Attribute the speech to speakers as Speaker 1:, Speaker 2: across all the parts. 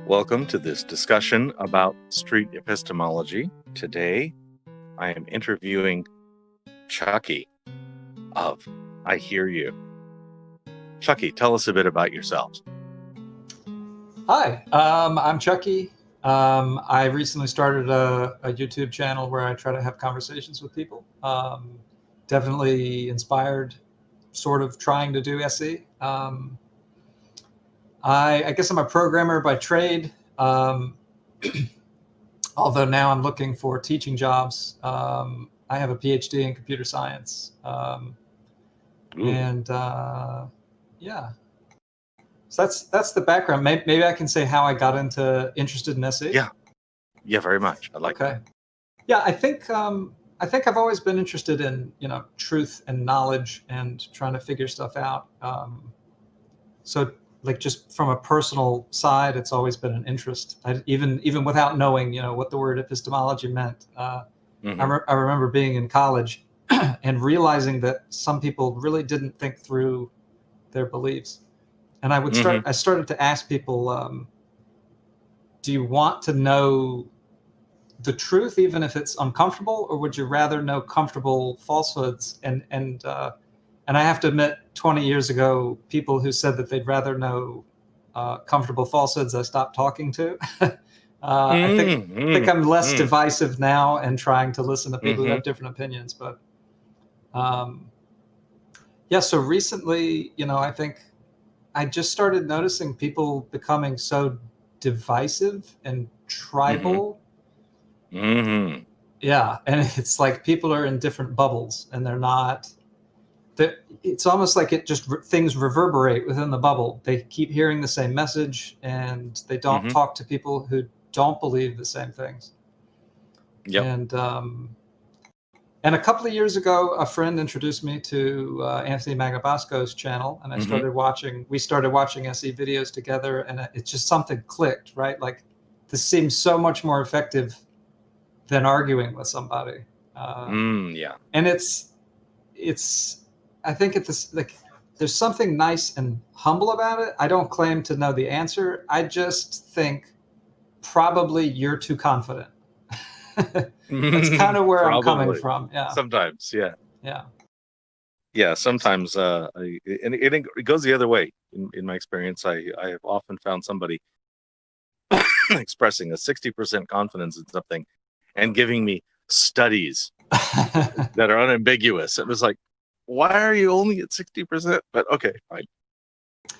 Speaker 1: Welcome to this discussion about street epistemology. Today, I am interviewing Chucky of I Hear You. Chucky, tell us a bit about yourself.
Speaker 2: Hi, I'm Chucky. I recently started a YouTube channel where I try to have conversations with people. Definitely inspired, sort of trying to do SE. I guess I'm a programmer by trade, although now I'm looking for teaching jobs. I have a PhD in computer science. Yeah. So that's the background. Maybe I can say how I got interested in SE.
Speaker 1: Yeah, very much. I like that.
Speaker 2: Yeah, I think I've always been interested in truth and knowledge and trying to figure stuff out. So like just from a personal side, it's always been an interest. Even without knowing what the word epistemology meant. I remember being in college and realizing that some people really didn't think through their beliefs. And I started to ask people, do you want to know the truth, even if it's uncomfortable, or would you rather know comfortable falsehoods? And I have to admit, 20 years ago, people who said that they'd rather know comfortable falsehoods, I stopped talking to. I think I'm less divisive now and trying to listen to people who have different opinions. But so recently, I think I just started noticing people becoming so divisive and tribal. Yeah, and it's like people are in different bubbles, and they're not. It's almost like things reverberate within the bubble. They keep hearing the same message, and they don't talk to people who don't believe the same things.
Speaker 1: Yep.
Speaker 2: And a couple of years ago, a friend introduced me to Anthony Magabasco's channel, and we started watching SE videos together, and it's just something clicked, right? Like, this seems so much more effective than arguing with somebody.
Speaker 1: Yeah.
Speaker 2: And I think there's something nice and humble about it. I don't claim to know the answer. I just think probably you're too confident. That's kind of where I'm coming from. Yeah.
Speaker 1: Sometimes, yeah.
Speaker 2: Yeah.
Speaker 1: Sometimes, and it goes the other way. In my experience, I have often found somebody expressing a 60% confidence in something and giving me studies that are unambiguous. It was like, why are you only at 60%? But okay, fine.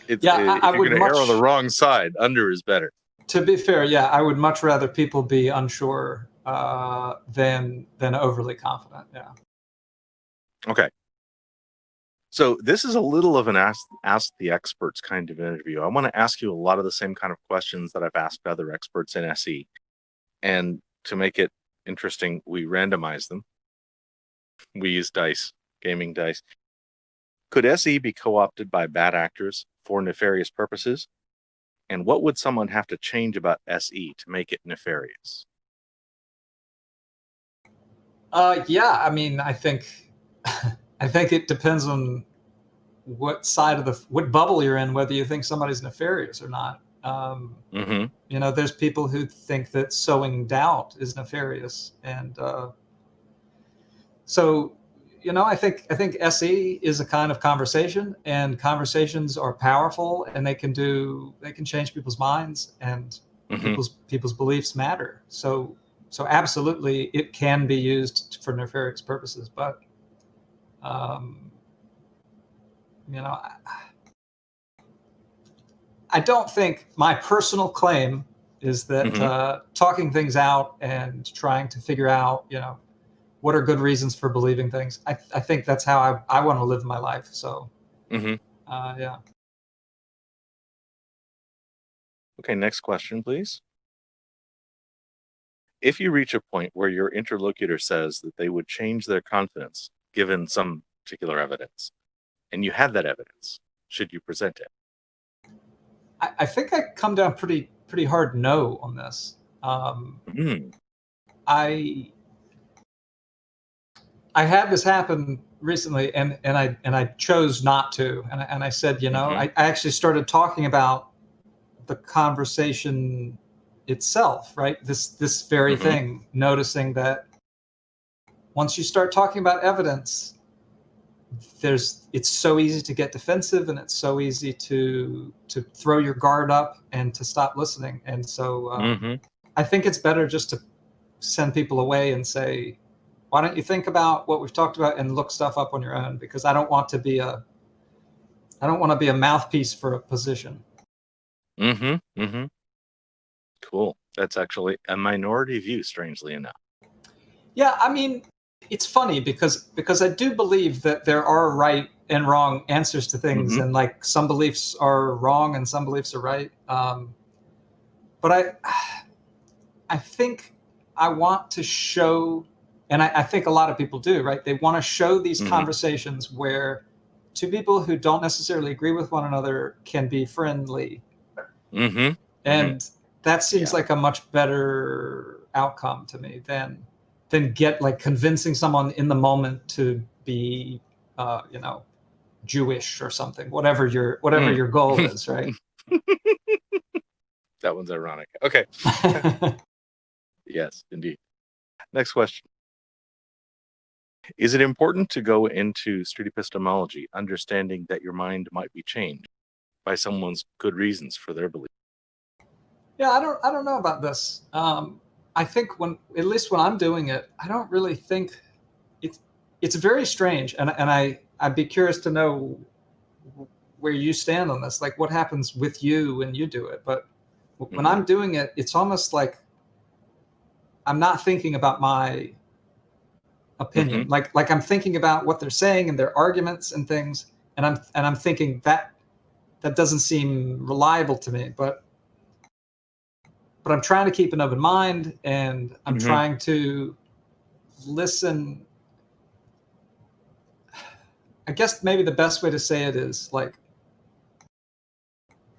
Speaker 1: If you're going to err on the wrong side, under is better.
Speaker 2: To be fair, I would much rather people be unsure than overly confident. Yeah.
Speaker 1: Okay. So this is a little of an ask the experts kind of interview. I want to ask you a lot of the same kind of questions that I've asked other experts in SE. And to make it interesting, we randomize them. We use dice, gaming dice. Could SE be co-opted by bad actors for nefarious purposes? And what would someone have to change about SE to make it nefarious?
Speaker 2: I mean, I think it depends on what side of what bubble you're in, whether you think somebody's nefarious or not. There's people who think that sowing doubt is nefarious, and I think SE is a kind of conversation, and conversations are powerful, and they can change people's minds, and people's beliefs matter. So absolutely, it can be used for nefarious purposes, but I don't think, my personal claim is that talking things out and trying to figure out, what are good reasons for believing things, I think that's how I want to live my life. So, yeah.
Speaker 1: Okay, next question, please. If you reach a point where your interlocutor says that they would change their confidence given some particular evidence, and you have that evidence, should you present it?
Speaker 2: I think I come down pretty hard no on this. I had this happen recently, and I chose not to, and I said, I actually started talking about the conversation itself, right? This very thing, noticing that once you start talking about evidence, it's so easy to get defensive, and it's so easy to throw your guard up and to stop listening. And so I think it's better just to send people away and say, why don't you think about what we've talked about and look stuff up on your own? Because I don't want to be a mouthpiece for a position.
Speaker 1: Cool. That's actually a minority view, strangely enough.
Speaker 2: Yeah, I mean, it's funny because I do believe that there are right and wrong answers to things, and like some beliefs are wrong and some beliefs are right. But I think I want to show, and I think a lot of people do, right? They want to show these conversations where two people who don't necessarily agree with one another can be friendly. And that seems like a much better outcome to me than get like convincing someone in the moment to be, Jewish or something, whatever your goal is, right?
Speaker 1: That one's ironic. Okay. Yes, indeed. Next question. Is it important to go into street epistemology understanding that your mind might be changed by someone's good reasons for their belief?
Speaker 2: Yeah, I don't know about this. I think at least when I'm doing it, I don't really think it's very strange, and I'd be curious to know where you stand on this. Like, what happens with you when you do it? But when I'm doing it, it's almost like I'm not thinking about my opinion. Like I'm thinking about what they're saying and their arguments and things, and I'm thinking that doesn't seem reliable to me. But I'm trying to keep an open mind, and I'm trying to listen. I guess maybe the best way to say it is like,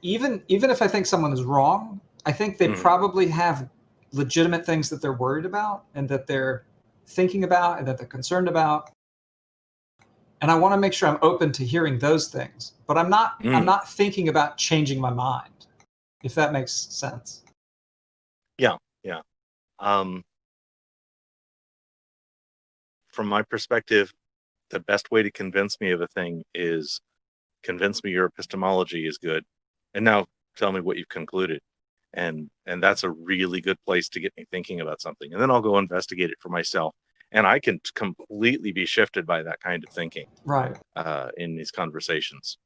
Speaker 2: even if I think someone is wrong, I think they probably have legitimate things that they're worried about and that they're thinking about and that they're concerned about. And I want to make sure I'm open to hearing those things, but I'm not thinking about changing my mind, if that makes sense.
Speaker 1: Yeah. From my perspective, the best way to convince me of a thing is convince me your epistemology is good, and now tell me what you've concluded. And that's a really good place to get me thinking about something. And then I'll go investigate it for myself. And I can completely be shifted by that kind of thinking.
Speaker 2: Right.
Speaker 1: In these conversations.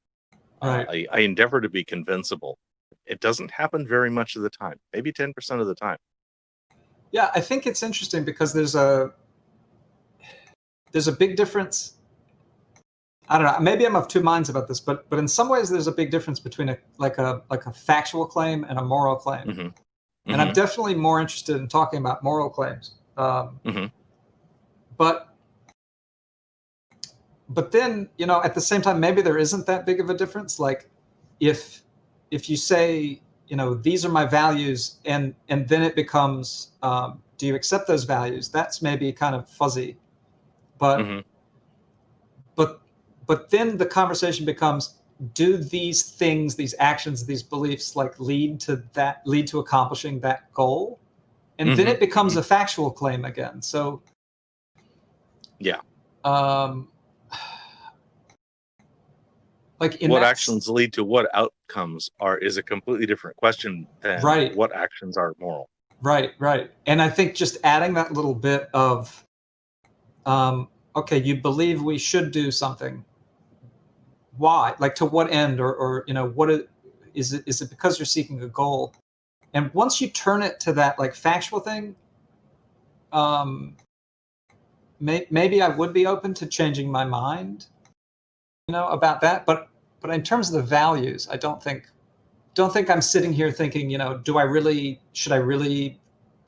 Speaker 2: Right.
Speaker 1: I endeavor to be convincible. It doesn't happen very much of the time, maybe 10% of the time.
Speaker 2: Yeah, I think it's interesting because there's a big difference. I don't know. Maybe I'm of two minds about this, but in some ways, there's a big difference between a factual claim and a moral claim. And I'm definitely more interested in talking about moral claims. But then, at the same time, maybe there isn't that big of a difference. Like, if you say, these are my values, and then it becomes, do you accept those values? That's maybe kind of fuzzy. But but then the conversation becomes, do these things, these actions, these beliefs, like lead to accomplishing that goal? And then it becomes a factual claim again. So
Speaker 1: yeah.
Speaker 2: Like
Speaker 1: what actions lead to what outcomes is a completely different question than what actions are moral.
Speaker 2: Right. And I think just adding that little bit of, okay, you believe we should do something. Why? Like, to what end? Or what is it because you're seeking a goal? And once you turn it to that like factual thing, maybe I would be open to changing my mind, about that. But in terms of the values, I don't think I'm sitting here thinking, should I really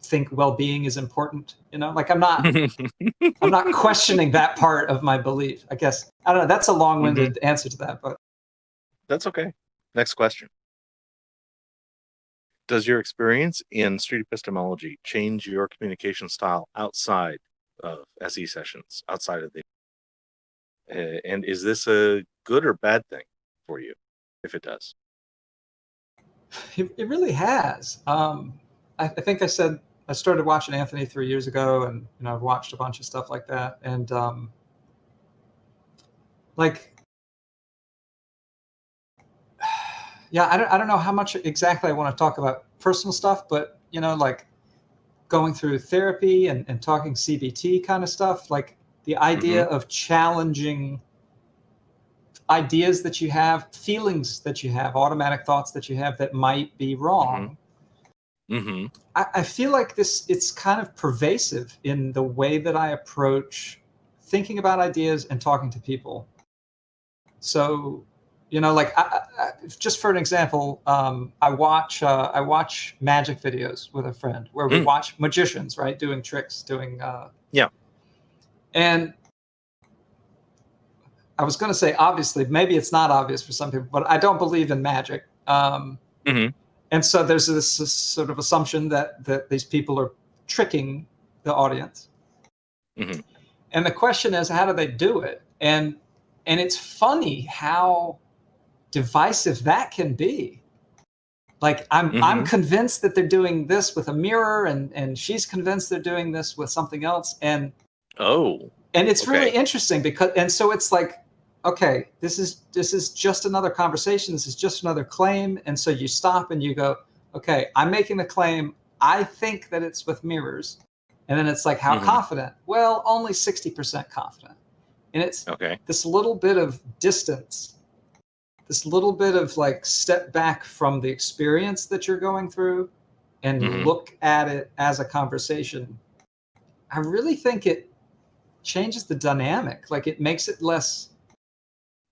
Speaker 2: think well-being is important? Like, I'm not questioning that part of my belief. I guess, I don't know. That's a long-winded answer to that, but
Speaker 1: that's okay. Next question. Does your experience in street epistemology change your communication style outside of SE sessions, outside of the... and is this a good or bad thing for you, if it does?
Speaker 2: It really has. I think I said I started watching Anthony 3 years ago, and I've watched a bunch of stuff like that, and like, yeah, I don't know how much exactly I want to talk about personal stuff, but like going through therapy and talking CBT kind of stuff, like the idea of challenging ideas that you have, feelings that you have, automatic thoughts that you have that might be wrong. I feel like it's kind of pervasive in the way that I approach thinking about ideas and talking to people. So, like just for an example, I watch magic videos with a friend where we watch magicians, right, doing tricks, doing
Speaker 1: Yeah.
Speaker 2: and I was going to say, obviously, maybe it's not obvious for some people, but I don't believe in magic. And so there's this sort of assumption that these people are tricking the audience. And the question is, how do they do it? And it's funny how divisive that can be. Like, I'm convinced that they're doing this with a mirror, and she's convinced they're doing this with something else. And it's really interesting and so it's like, okay, this is just another conversation. This is just another claim. And so you stop and you go, okay, I'm making the claim. I think that it's with mirrors. And then it's like, how confident? Well, only 60% confident. And it's this little bit of distance, this little bit of like step back from the experience that you're going through and look at it as a conversation. I really think it changes the dynamic. Like, it makes it less.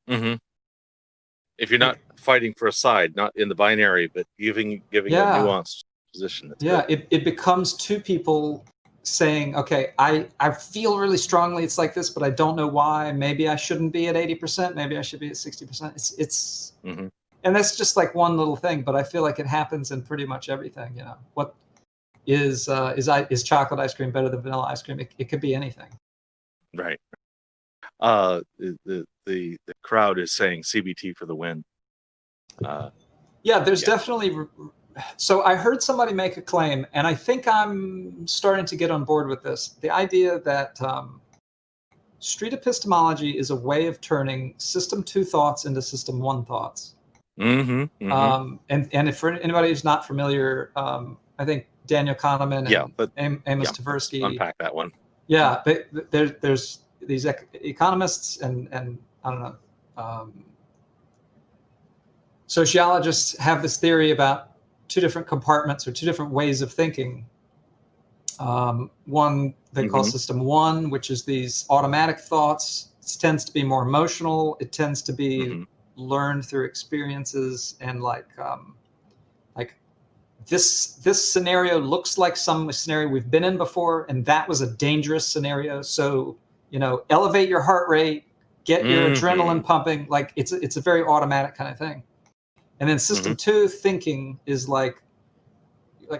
Speaker 1: If you're not fighting for a side, not in the binary, but giving a nuanced position.
Speaker 2: It becomes two people saying, okay, I feel really strongly it's like this, but I don't know why. Maybe I shouldn't be at 80%. Maybe I should be at 60%. It's and that's just like one little thing, but I feel like it happens in pretty much everything. What is chocolate ice cream better than vanilla ice cream? It could be anything.
Speaker 1: Right. The crowd is saying CBT for the win.
Speaker 2: There's definitely. So I heard somebody make a claim, and I think I'm starting to get on board with this. The idea that street epistemology is a way of turning system 2 thoughts into system 1 thoughts. And if for anybody who's not familiar, I think Daniel Kahneman and Amos Tversky.
Speaker 1: Unpack that one.
Speaker 2: Yeah, there's these economists and I don't know, sociologists have this theory about 2 different compartments or 2 different ways of thinking. One they call system 1, which is these automatic thoughts. It tends to be more emotional. It tends to be learned through experiences, and like this scenario looks like some scenario we've been in before, and that was a dangerous scenario. So elevate your heart rate, get your adrenaline pumping. Like it's a very automatic kind of thing. And then system 2 thinking is like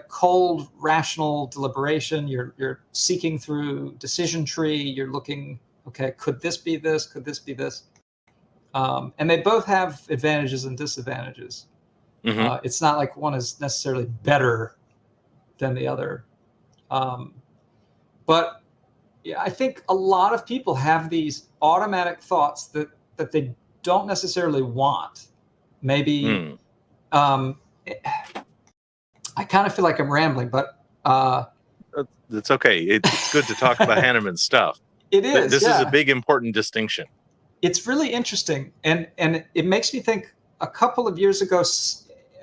Speaker 2: cold, rational deliberation. You're seeking through decision tree. You're looking, okay, could this be this? Could this be this? And they both have advantages and disadvantages. It's not like one is necessarily better than the other. But yeah, I think a lot of people have these automatic thoughts that they don't necessarily want. Maybe I kind of feel like I'm rambling, but
Speaker 1: it's okay. It's good to talk about Hahnemann's stuff.
Speaker 2: It is.
Speaker 1: This is a big, important distinction.
Speaker 2: It's really interesting, and it makes me think. A couple of years ago,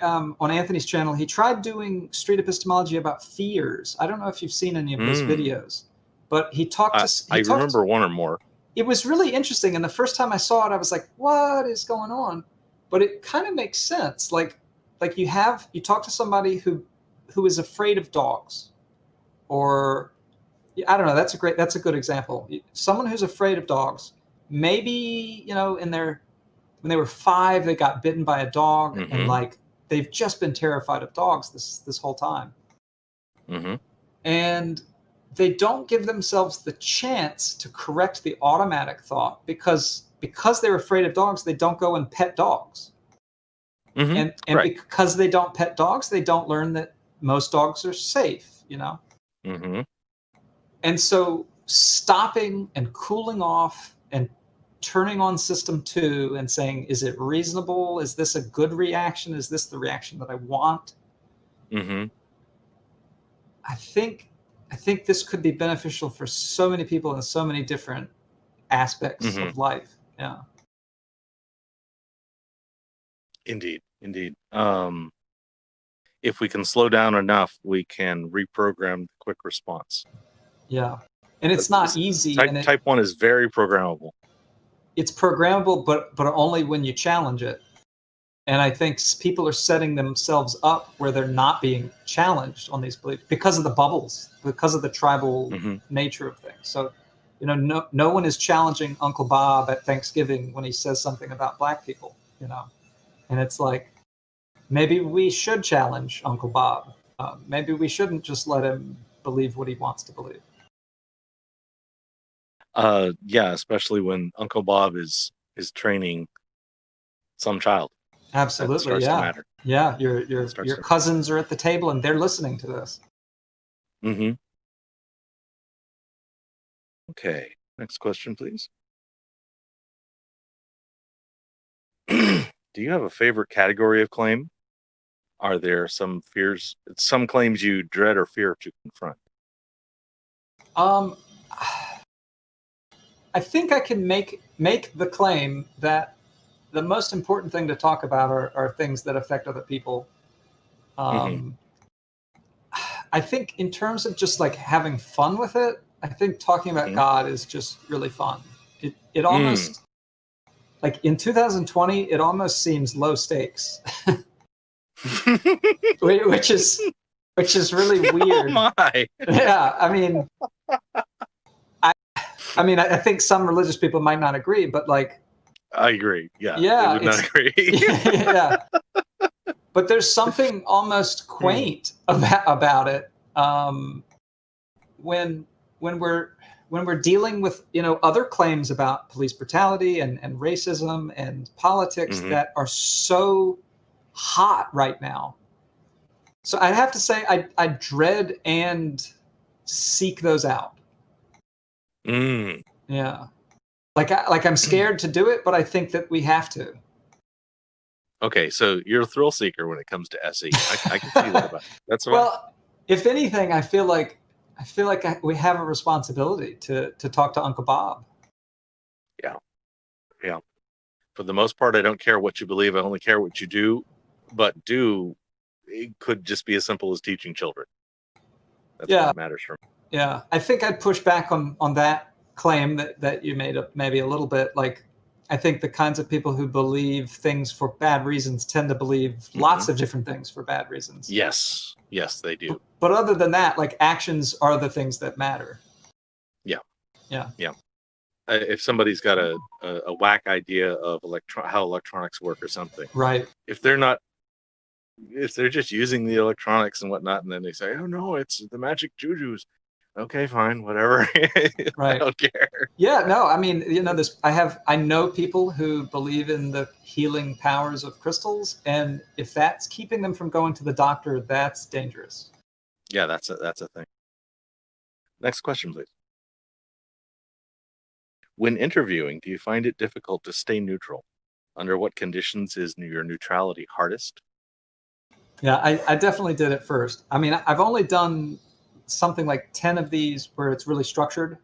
Speaker 2: on Anthony's channel, he tried doing street epistemology about fears. I don't know if you've seen any of his videos, but he talked to.
Speaker 1: I remember one or more.
Speaker 2: It was really interesting, and the first time I saw it, I was like, "What is going on?" But it kind of makes sense. Like you talk to somebody who is afraid of dogs, or I don't know. That's a good example. Someone who's afraid of dogs. Maybe when they were 5, they got bitten by a dog, and like they've just been terrified of dogs this whole time. And they don't give themselves the chance to correct the automatic thought because they're afraid of dogs. They don't go and pet dogs. And
Speaker 1: Right.
Speaker 2: because they don't pet dogs, they don't learn that most dogs are safe,
Speaker 1: Mm-hmm.
Speaker 2: And so stopping and cooling off and turning on system 2 and saying, is it reasonable? Is this a good reaction? Is this the reaction that I want?
Speaker 1: Mm-hmm.
Speaker 2: I think this could be beneficial for so many people in so many different aspects
Speaker 1: Mm-hmm.
Speaker 2: of life. Yeah.
Speaker 1: Indeed. Indeed. If we can slow down enough, we can reprogram the quick response.
Speaker 2: Yeah. And it's not easy, and
Speaker 1: Type 1 is very programmable.
Speaker 2: it's programmable, but only when you challenge it. And I think people are setting themselves up where they're not being challenged on these beliefs because of the bubbles, because of the tribal
Speaker 1: Mm-hmm.
Speaker 2: nature of things. So, no one is challenging Uncle Bob at Thanksgiving when he says something about black people, and it's like, maybe we should challenge Uncle Bob. Maybe we shouldn't just let him believe what he wants to believe.
Speaker 1: Yeah, especially when Uncle Bob is training some child. That
Speaker 2: Absolutely.
Speaker 1: starts to
Speaker 2: Yeah.
Speaker 1: matter.
Speaker 2: Yeah. Your cousins are at the table and they're listening to this.
Speaker 1: Mm-hmm. Okay. Next question, please. Do you have a favorite category of claim? Are there some claims you dread or fear to confront?
Speaker 2: Um, I think I can make the claim that the most important thing to talk about are things that affect other people.
Speaker 1: Mm-hmm.
Speaker 2: I think in terms of just like having fun with it, I think talking about
Speaker 1: Mm-hmm.
Speaker 2: God is just really fun. It
Speaker 1: Mm.
Speaker 2: almost, like in 2020, it almost seems low stakes, which is really weird.
Speaker 1: Oh my.
Speaker 2: Yeah, I think some religious people might not agree, but like,
Speaker 1: I agree. Yeah, they
Speaker 2: yeah,
Speaker 1: would not agree.
Speaker 2: yeah. But there's something almost quaint about it, when we're dealing with other claims about police brutality and racism and politics
Speaker 1: Mm-hmm.
Speaker 2: that are so hot right now. So I have to say I dread and seek those out.
Speaker 1: Mm.
Speaker 2: Yeah. Like I'm scared to do it, but I think that we have to.
Speaker 1: Okay, so you're a thrill seeker when it comes to SE. I can see that about you. That's fine.
Speaker 2: Well, if anything, I feel like we have a responsibility to talk to Uncle Bob.
Speaker 1: Yeah. Yeah. For the most part, I don't care what you believe. I only care what you do. But it could just be as simple as teaching children. That's
Speaker 2: Yeah.
Speaker 1: what matters for me.
Speaker 2: Yeah, I think I'd push back on that claim that you made up maybe a little bit. Like, I think the kinds of people who believe things for bad reasons tend to believe lots of different things for bad reasons.
Speaker 1: Yes, they do.
Speaker 2: But other than that, like, actions are the things that matter.
Speaker 1: Yeah.
Speaker 2: Yeah.
Speaker 1: If somebody's got a whack idea of how electronics work or something,
Speaker 2: Right.
Speaker 1: if they're just using the electronics and whatnot, and then they say, "Oh no, it's the magic jujus." Okay, fine, whatever.
Speaker 2: Right.
Speaker 1: I don't care.
Speaker 2: Yeah, no, I mean, I know people who believe in the healing powers of crystals, and if that's keeping them from going to the doctor, that's dangerous.
Speaker 1: Yeah, that's a thing. Next question, please. When interviewing, do you find it difficult to stay neutral? Under what conditions is your neutrality hardest?
Speaker 2: Yeah, I definitely did it first. I mean, I've only done something like 10 of these where it's really structured.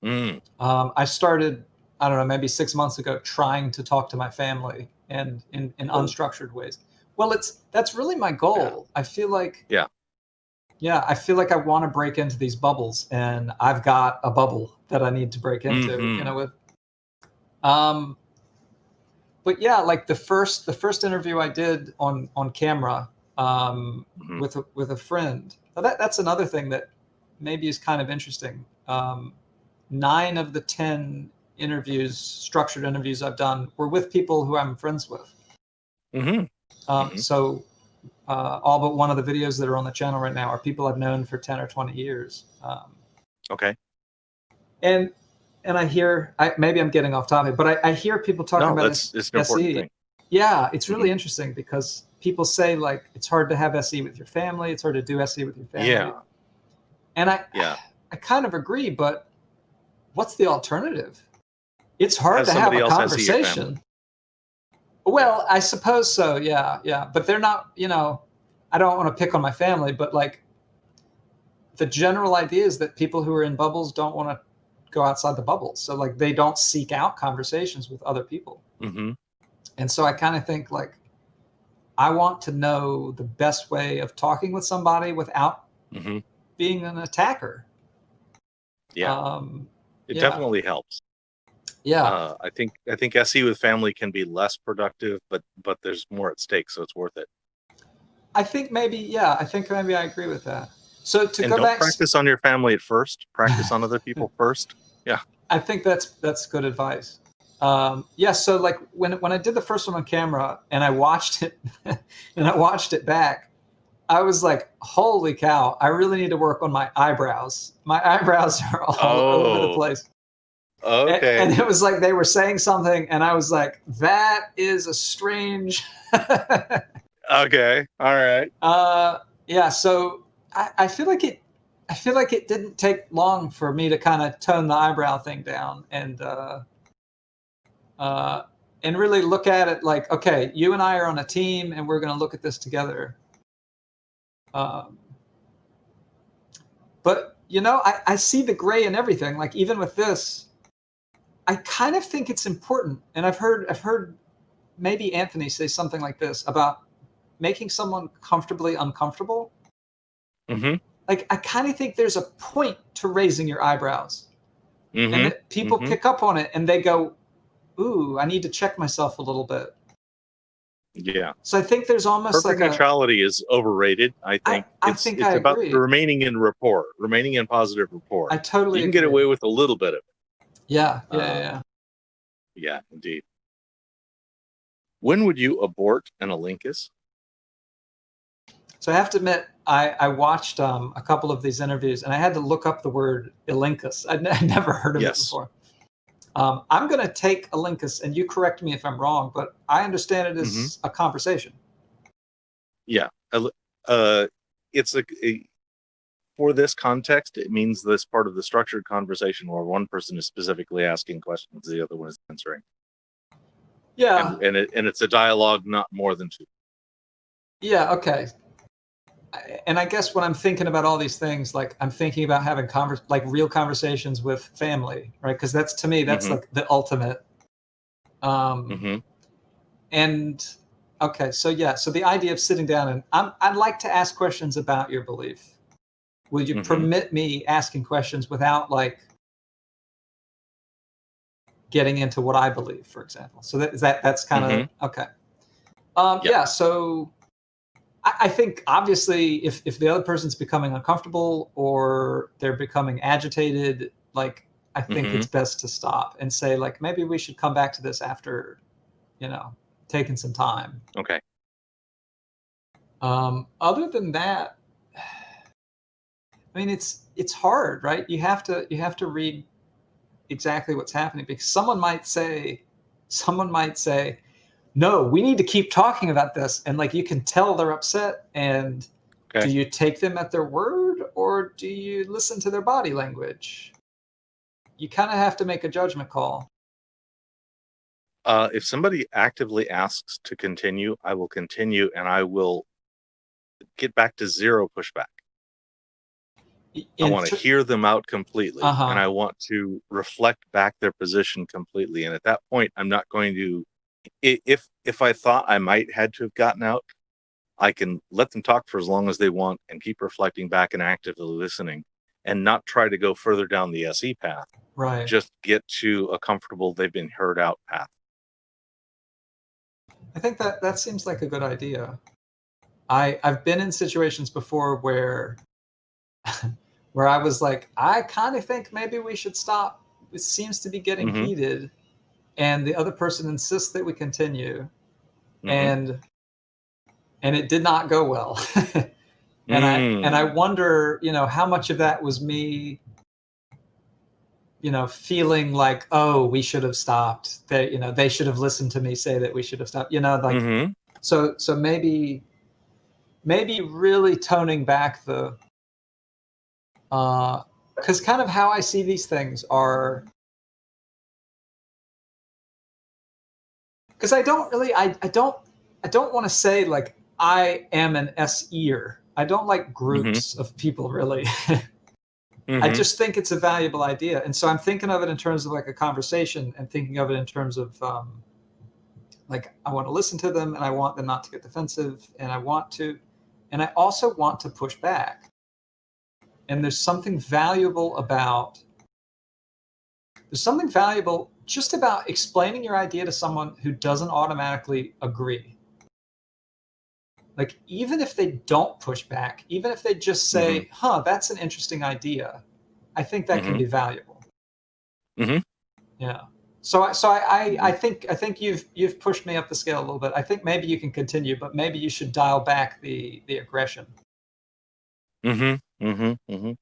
Speaker 1: Mm.
Speaker 2: I started, I don't know, maybe 6 months ago, trying to talk to my family and in unstructured ways. Well, that's really my goal.
Speaker 1: Yeah.
Speaker 2: I feel like,
Speaker 1: Yeah.
Speaker 2: I feel like I want to break into these bubbles, and I've got a bubble that I need to break into,
Speaker 1: Mm-hmm.
Speaker 2: with, but yeah, like the first interview I did on camera,
Speaker 1: Mm-hmm.
Speaker 2: with a friend. That's another thing that maybe is kind of interesting. 9 of the 10 structured interviews I've done, were with people who I'm friends with.
Speaker 1: Mm-hmm.
Speaker 2: So all but one of the videos that are on the channel right now are people I've known for 10 or 20 years.
Speaker 1: Okay.
Speaker 2: And I hear, maybe I'm getting off topic, but I hear people talking about
Speaker 1: it's an important thing.
Speaker 2: Yeah, it's really interesting because people say like it's hard to have SE with your family, it's hard to do SE with your family.
Speaker 1: Yeah.
Speaker 2: And I
Speaker 1: Yeah.
Speaker 2: I kind of agree, but what's the alternative? It's hard
Speaker 1: Have
Speaker 2: to have
Speaker 1: somebody
Speaker 2: a
Speaker 1: else SE your family.
Speaker 2: conversation. Well, I suppose so. Yeah, yeah. But they're not, I don't want to pick on my family, but like the general idea is that people who are in bubbles don't want to go outside the bubbles. So like they don't seek out conversations with other people.
Speaker 1: Mm-hmm.
Speaker 2: And so I kind of think like I want to know the best way of talking with somebody without
Speaker 1: Mm-hmm.
Speaker 2: being an attacker.
Speaker 1: Yeah. It
Speaker 2: Yeah.
Speaker 1: definitely helps.
Speaker 2: Yeah.
Speaker 1: I think SE with family can be less productive, but there's more at stake, so it's worth it.
Speaker 2: I think maybe I agree with that. So to
Speaker 1: And
Speaker 2: go
Speaker 1: don't
Speaker 2: back,
Speaker 1: practice on your family at first. Practice on other people first. Yeah.
Speaker 2: I think that's good advice. Yeah. So like when I did the first one on camera and I watched it and I watched it back, I was like, holy cow! I really need to work on my eyebrows. My eyebrows are all over the place.
Speaker 1: Okay.
Speaker 2: And it was like they were saying something, and I was like, that is a strange.
Speaker 1: Okay. All right.
Speaker 2: Yeah. So I feel like it didn't take long for me to kind of tone the eyebrow thing down and really look at it like, okay, you and I are on a team, and we're going to look at this together. But I see the gray in everything. Like even with this, I kind of think it's important, and I've heard maybe Anthony say something like this about making someone comfortably uncomfortable.
Speaker 1: Mm-hmm.
Speaker 2: Like I kind of think there's a point to raising your eyebrows,
Speaker 1: Mm-hmm.
Speaker 2: and that people pick up on it and they go, "Ooh, I need to check myself a little bit."
Speaker 1: Yeah.
Speaker 2: So I think there's almost
Speaker 1: Perfect
Speaker 2: like
Speaker 1: neutrality is overrated. I think
Speaker 2: I
Speaker 1: it's
Speaker 2: think I
Speaker 1: about
Speaker 2: agree.
Speaker 1: remaining in rapport, remaining in positive rapport.
Speaker 2: I totally
Speaker 1: You can
Speaker 2: agree.
Speaker 1: get away with a little bit of it.
Speaker 2: Yeah.
Speaker 1: Yeah, indeed. When would you abort an Elinkus?
Speaker 2: So I have to admit, I watched a couple of these interviews, and I had to look up the word Elinkus. I'd never heard of it before. I'm going to take Elinkus, and you correct me if I'm wrong, but I understand it as a conversation.
Speaker 1: Yeah. It's for this context, it means this part of the structured conversation where one person is specifically asking questions, the other one is answering.
Speaker 2: Yeah.
Speaker 1: And it's a dialogue, not more than two.
Speaker 2: Yeah. Okay. And I guess when I'm thinking about all these things, like I'm thinking about having real conversations with family, right? Because that's, to me, that's like the ultimate. And okay, so yeah, so the idea of sitting down and I'd like to ask questions about your belief. Will you permit me asking questions without like getting into what I believe, for example? So that's kind of okay. Yeah. So I think obviously if the other person's becoming uncomfortable or they're becoming agitated, like I think it's best to stop and say like maybe we should come back to this after, taking some time.
Speaker 1: Okay.
Speaker 2: Other than that, I mean it's hard, right? You have to read exactly what's happening because someone might say, no, we need to keep talking about this. And like, you can tell they're upset. And do you take them at their word or do you listen to their body language? You kind of have to make a judgment call.
Speaker 1: If somebody actively asks to continue, I will continue and I will get back to zero pushback. I want to hear them out completely and I want to reflect back their position completely. And at that point, I'm not going to, if I thought I might had to have gotten out, I can let them talk for as long as they want and keep reflecting back and actively listening and not try to go further down the SE path.
Speaker 2: Right.
Speaker 1: Just get to a comfortable, they've been heard out path.
Speaker 2: I think that seems like a good idea. I've been in situations before where I was like, I kind of think maybe we should stop. It seems to be getting heated. And the other person insists that we continue. And it did not go well. And I wonder, how much of that was me feeling like, oh, we should have stopped. They should have listened to me say that we should have stopped. Like
Speaker 1: Mm-hmm.
Speaker 2: so maybe really toning back the because kind of how I see these things are, because I don't really I don't want to say like I am an SEer. I don't like
Speaker 1: Mm-hmm.
Speaker 2: groups of people really. I
Speaker 1: Mm-hmm.
Speaker 2: just think it's a valuable idea, and so I'm thinking of it in terms of like a conversation, and thinking of it in terms of like I want to listen to them, and I want them not to get defensive, and I also want to push back. And there's something valuable just about explaining your idea to someone who doesn't automatically agree. Like, even if they don't push back, even if they just
Speaker 1: Mm-hmm.
Speaker 2: say, huh, that's an interesting idea, I think that can
Speaker 1: Mm-hmm.
Speaker 2: be valuable.
Speaker 1: Mm-hmm.
Speaker 2: Yeah. I think you've pushed me up the scale a little bit. I think maybe you can continue, but maybe you should dial back the aggression.
Speaker 1: Mm-hmm. Mm-hmm. Mm-hmm.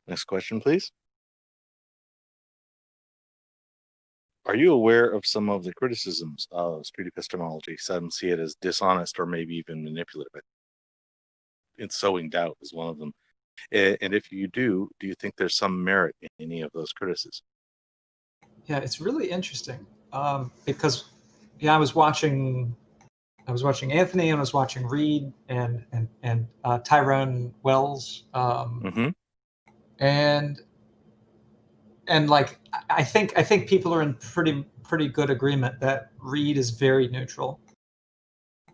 Speaker 1: Next question, please. Are you aware of some of the criticisms of street epistemology? Some see it as dishonest or maybe even manipulative. It's sowing doubt is one of them. And if you do you think there's some merit in any of those criticisms?
Speaker 2: Yeah, it's really interesting because yeah, I was watching Anthony, and I was watching Reed and Tyrone Wells,
Speaker 1: Mm-hmm.
Speaker 2: and like I think people are in pretty good agreement that Reed is very neutral.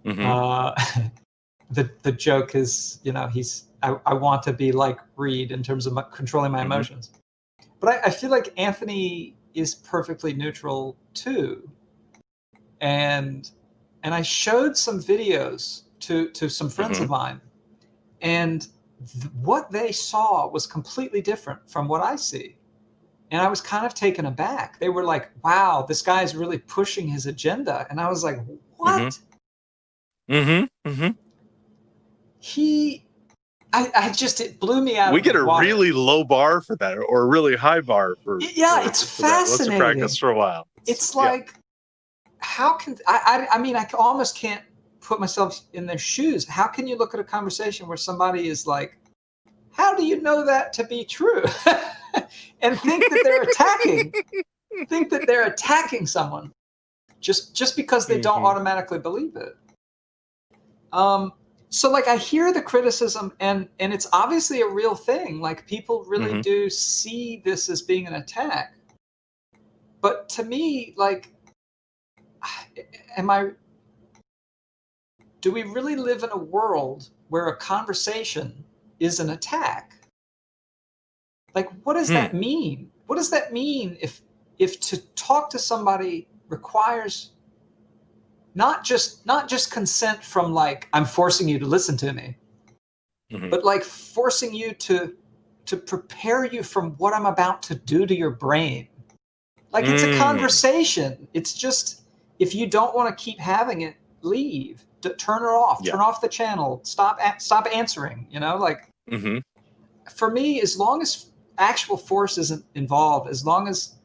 Speaker 1: Mm-hmm.
Speaker 2: Uh, the joke is, I want to be like Reed in terms of controlling my
Speaker 1: Mm-hmm.
Speaker 2: emotions, but I feel like Anthony is perfectly neutral too, and I showed some videos to some friends
Speaker 1: Mm-hmm.
Speaker 2: of mine, and what they saw was completely different from what I see. And I was kind of taken aback. They were like, wow, this guy's really pushing his agenda. And I was like,
Speaker 1: Mm-hmm.
Speaker 2: what?
Speaker 1: Mm-hmm. Mm-hmm.
Speaker 2: He, I just, it blew me out
Speaker 1: We
Speaker 2: of the
Speaker 1: get a
Speaker 2: water.
Speaker 1: really low bar for that, or a really high bar
Speaker 2: Yeah, it's
Speaker 1: for that. Once you
Speaker 2: fascinating.
Speaker 1: practice for a while,
Speaker 2: It's
Speaker 1: yeah.
Speaker 2: like, how can, I mean, I almost can't put myself in their shoes. How can you look at a conversation where somebody is like, how do you know that to be true? And think that they're attacking someone just because they don't
Speaker 1: Mm-hmm.
Speaker 2: automatically believe it. Um, so like I hear the criticism, and it's obviously a real thing. Like, people really
Speaker 1: Mm-hmm.
Speaker 2: do see this as being an attack. But to me, like, am I? Do we really live in a world where a conversation is an attack? Like, what does
Speaker 1: Hmm.
Speaker 2: that mean? What does that mean if to talk to somebody requires not just consent from like I'm forcing you to listen to me,
Speaker 1: Mm-hmm.
Speaker 2: but like forcing you to prepare you from what I'm about to do to your brain. Like, it's a
Speaker 1: Mm.
Speaker 2: conversation. It's just, if you don't want to keep having it, leave. Turn it off.
Speaker 1: Yeah.
Speaker 2: Turn off the channel. Stop answering. Like,
Speaker 1: Mm-hmm.
Speaker 2: for me, as long as actual force isn't involved, as long as,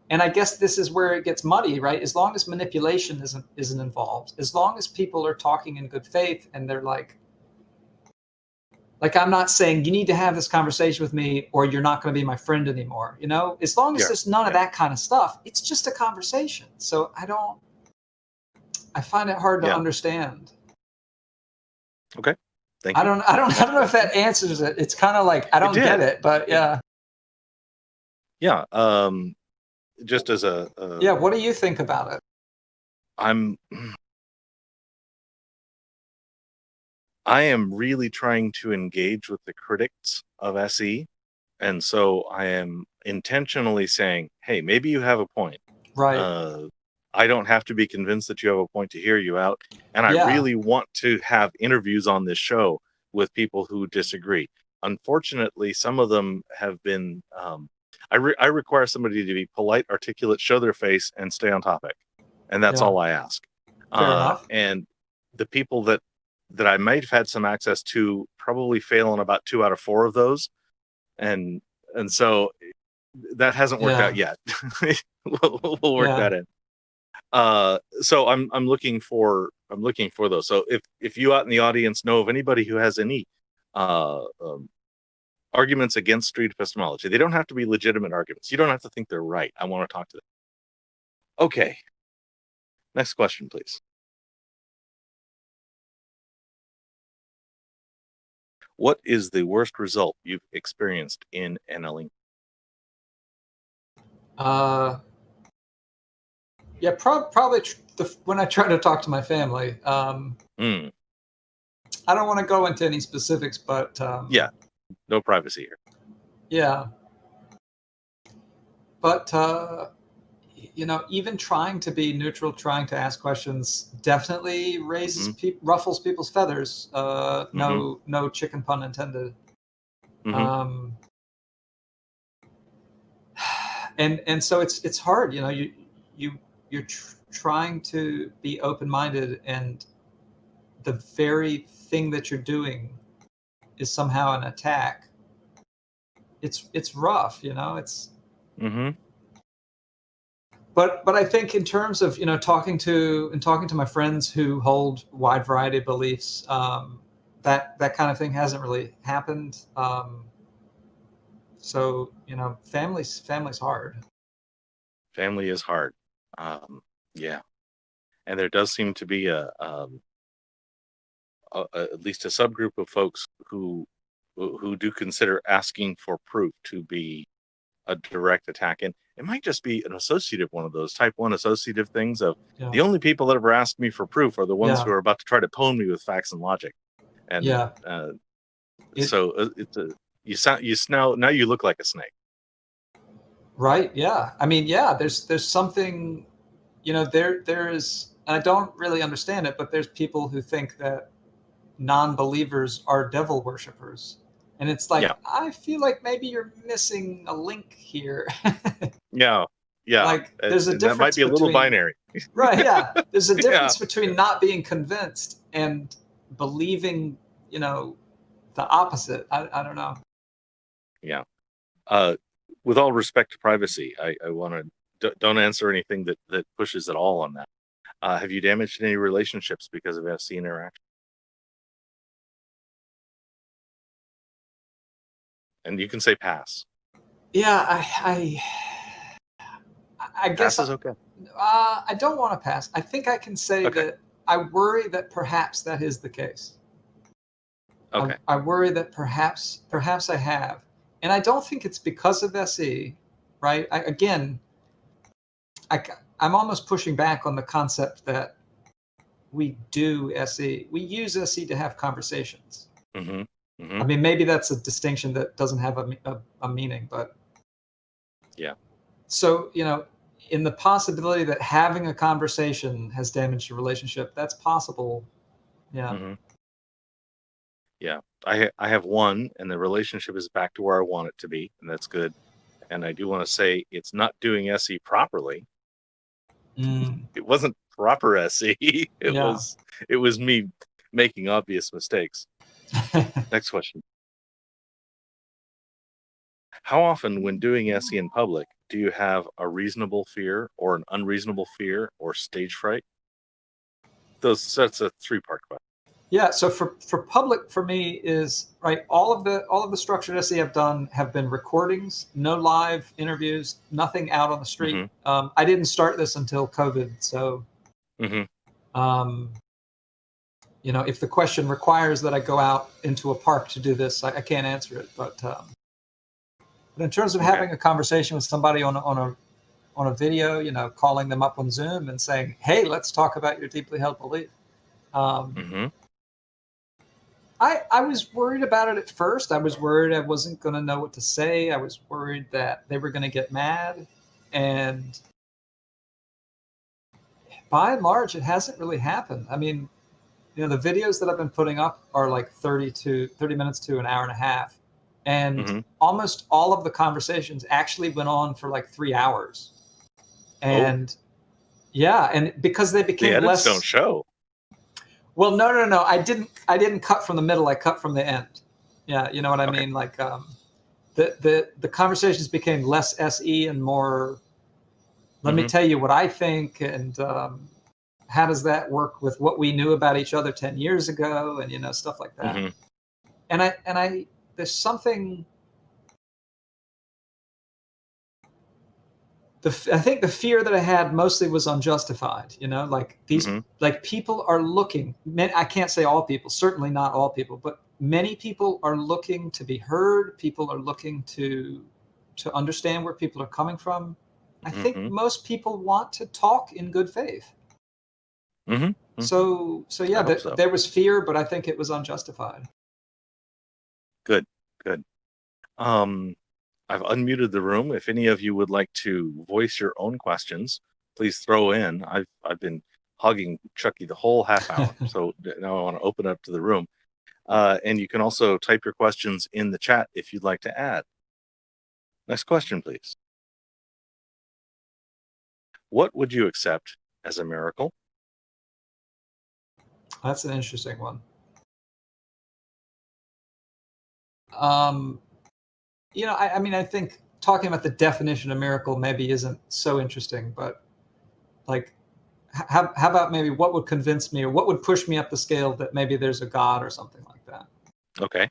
Speaker 2: and I guess this is where it gets muddy, right? As long as manipulation isn't involved, as long as people are talking in good faith, and they're like I'm not saying you need to have this conversation with me or you're not going to be my friend anymore. As long as
Speaker 1: Yeah.
Speaker 2: there's none of
Speaker 1: Yeah.
Speaker 2: that kind of stuff, it's just a conversation. So I find it hard to
Speaker 1: Yeah.
Speaker 2: understand.
Speaker 1: Okay. Thank
Speaker 2: I
Speaker 1: you.
Speaker 2: don't I don't I
Speaker 1: Next
Speaker 2: don't know if
Speaker 1: question.
Speaker 2: that answers it. It's kind of like I
Speaker 1: It
Speaker 2: don't get
Speaker 1: did.
Speaker 2: it, but
Speaker 1: It,
Speaker 2: yeah.
Speaker 1: yeah. Just as
Speaker 2: Yeah, what do you think about it?
Speaker 1: I'm I am really trying to engage with the critics of SE. And so I am intentionally saying, hey, maybe you have a point.
Speaker 2: Right.
Speaker 1: Uh, I don't have to be convinced that you have a point to hear you out. And I
Speaker 2: Yeah.
Speaker 1: really want to have interviews on this show with people who disagree. Unfortunately, some of them have been, I require somebody to be polite, articulate, show their face, and stay on topic. And that's
Speaker 2: Yeah.
Speaker 1: all I ask.
Speaker 2: Fair enough.
Speaker 1: And the people that I might have had some access to probably fail on about 2 out of 4 of those. And so that hasn't worked out
Speaker 2: Yeah.
Speaker 1: yet. We'll work
Speaker 2: Yeah.
Speaker 1: that in. So I'm looking for those. So if you out in the audience know of anybody who has any uh, um, arguments against street epistemology, they don't have to be legitimate arguments. You don't have to think they're right. I want to talk to them. Okay. Next question, please. What is the worst result you've experienced in NLing?
Speaker 2: Uh, yeah, probably when I try to talk to my family.
Speaker 1: Mm,
Speaker 2: I don't want to go into any specifics, but
Speaker 1: yeah, no privacy here.
Speaker 2: yeah. But even trying to be neutral, trying to ask questions, definitely raises
Speaker 1: Hmm.
Speaker 2: ruffles people's feathers.
Speaker 1: Hmm.
Speaker 2: No chicken pun intended.
Speaker 1: Hmm.
Speaker 2: Um, and so it's hard. You're trying to be open minded, and the very thing that you're doing is somehow an attack. It's rough. It's
Speaker 1: Hmm.
Speaker 2: but I think in terms of talking to my friends who hold wide variety of beliefs, that kind of thing hasn't really happened. So family's hard.
Speaker 1: Family is hard. Yeah, and there does seem to be at least a subgroup of folks who do consider asking for proof to be a direct attack, and it might just be an associative one of those type 1 associative things of
Speaker 2: Yeah,
Speaker 1: the only people that ever ask me for proof are the ones
Speaker 2: yeah,
Speaker 1: who are about to try to pwn me with facts and logic, and
Speaker 2: yeah. It
Speaker 1: so it's a now you look like a snake.
Speaker 2: Right. Yeah. I mean, yeah. There's something. There is. And I don't really understand it, but there's people who think that non-believers are devil worshippers, and it's
Speaker 1: Yeah,
Speaker 2: like I feel like maybe you're missing a link here.
Speaker 1: yeah, yeah,
Speaker 2: Like there's a
Speaker 1: and that might
Speaker 2: difference
Speaker 1: be a little
Speaker 2: between
Speaker 1: binary.
Speaker 2: right, yeah. There's a
Speaker 1: Yeah,
Speaker 2: difference between not being convinced and believing, the opposite. I don't know.
Speaker 1: yeah. uh with all respect to privacy, I want to don't answer anything that pushes at all on that. Have you damaged any relationships because of SC interaction? And you can say pass.
Speaker 2: Yeah, I guess
Speaker 1: Pass is okay.
Speaker 2: I don't want to pass. I think I can say
Speaker 1: Okay.
Speaker 2: that I worry that perhaps that is the case. I,
Speaker 1: Okay.
Speaker 2: I worry that perhaps I have, and I don't think it's because of SE, right? Again, I, I'm almost pushing back on the concept that we do SE. We use SE to have conversations.
Speaker 1: Mm-hmm. Mm-hmm.
Speaker 2: I mean, maybe that's a distinction that doesn't have a meaning, but
Speaker 1: Yeah.
Speaker 2: so in the possibility that having a conversation has damaged a relationship, that's possible. Yeah.
Speaker 1: Mm-hmm. Yeah. I have one, and the relationship is back to where I want it to be, and that's good. And I do want to say it's not doing SE properly.
Speaker 2: Mm,
Speaker 1: It wasn't proper SE.
Speaker 2: yeah.
Speaker 1: It was me making obvious mistakes. Next question. How often, when doing SE in public, do you have a reasonable fear or an unreasonable fear or stage fright? That's a 3-part question.
Speaker 2: Yeah. So for public, for me is right. All of the structured SE I've done have been recordings, no live interviews, nothing out on the street.
Speaker 1: Mm-hmm.
Speaker 2: I didn't start this until COVID, so
Speaker 1: Mm-hmm.
Speaker 2: um, if the question requires that I go out into a park to do this, I can't answer it. But in terms of
Speaker 1: Okay.
Speaker 2: having a conversation with somebody on a video, calling them up on Zoom and saying, "Hey, let's talk about your deeply held belief." Um,
Speaker 1: Mm-hmm.
Speaker 2: I was worried about it at first. I was worried I wasn't going to know what to say. I was worried that they were going to get mad. And by and large, it hasn't really happened. I mean, the videos that I've been putting up are like 30 minutes to an hour and a half. And
Speaker 1: Mm-hmm.
Speaker 2: almost all of the conversations actually went on for like 3 hours.
Speaker 1: Oh,
Speaker 2: And yeah, and because they
Speaker 1: the
Speaker 2: became
Speaker 1: edits don't
Speaker 2: less.
Speaker 1: show.
Speaker 2: Well, no, no, no. I didn't cut from the middle. I cut from the end. Yeah, you know what I
Speaker 1: Okay.
Speaker 2: mean. Like the conversations became less SE and more, let me
Speaker 1: Mhm.
Speaker 2: tell you what I think, and how does that work with what we knew about each other 10 years ago, and stuff like that.
Speaker 1: Mhm.
Speaker 2: And I there's something, I think the fear that I had mostly was unjustified. Like
Speaker 1: Mhm.
Speaker 2: like people are looking. I can't say all people, certainly not all people, but many people are looking to be heard. People are looking to understand where people are coming from. I think
Speaker 1: Mhm.
Speaker 2: most people want to talk in good faith.
Speaker 1: Mhm. Mhm.
Speaker 2: So
Speaker 1: I
Speaker 2: yeah,
Speaker 1: hope so.
Speaker 2: there was fear, but I think it was unjustified.
Speaker 1: Good. Good. Um, I've unmuted the room. If any of you would like to voice your own questions, please throw in. I've been hogging Chucky the whole half hour, so now I want to open up to the room. And you can also type your questions in the chat if you'd like to add. Next question, please. What would you accept as a miracle?
Speaker 2: That's an interesting one. Um, I mean, I think talking about the definition of miracle maybe isn't so interesting, but like, how about maybe what would convince me, or what would push me up the scale that maybe there's a God or something like that?
Speaker 1: Okay.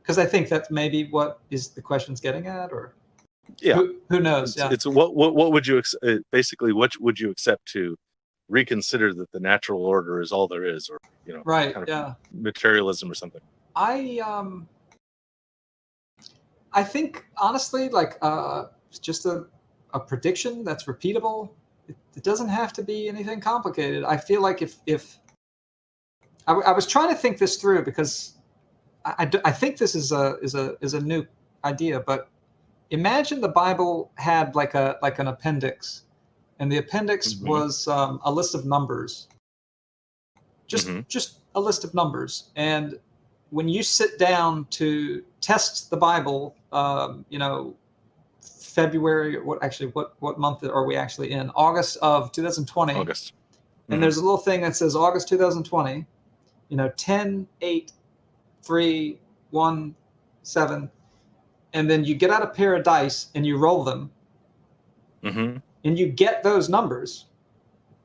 Speaker 2: Because I think that's maybe what is the question's getting at, or
Speaker 1: Yeah.
Speaker 2: who knows?
Speaker 1: It's
Speaker 2: Yeah.
Speaker 1: it's what would you basically what would you accept to reconsider that the natural order is all there is, or
Speaker 2: Right.
Speaker 1: kind of
Speaker 2: Yeah.
Speaker 1: materialism or something?
Speaker 2: I um I think honestly, like just a prediction that's repeatable. It doesn't have to be anything complicated. I feel like if I was trying to think this through, because I think this is a new idea, but imagine the Bible had like an appendix, and the appendix
Speaker 1: Hmm.
Speaker 2: was a list of numbers,
Speaker 1: Hmm.
Speaker 2: just a list of numbers. And when you sit down to test the Bible, February, what month are we actually in? August of 2020.
Speaker 1: August.
Speaker 2: And
Speaker 1: Hmm.
Speaker 2: there's a little thing that says August 2020, 10, 8, 3, 1, 7. And then you get out a pair of dice and you roll them
Speaker 1: Hmm.
Speaker 2: and you get those numbers.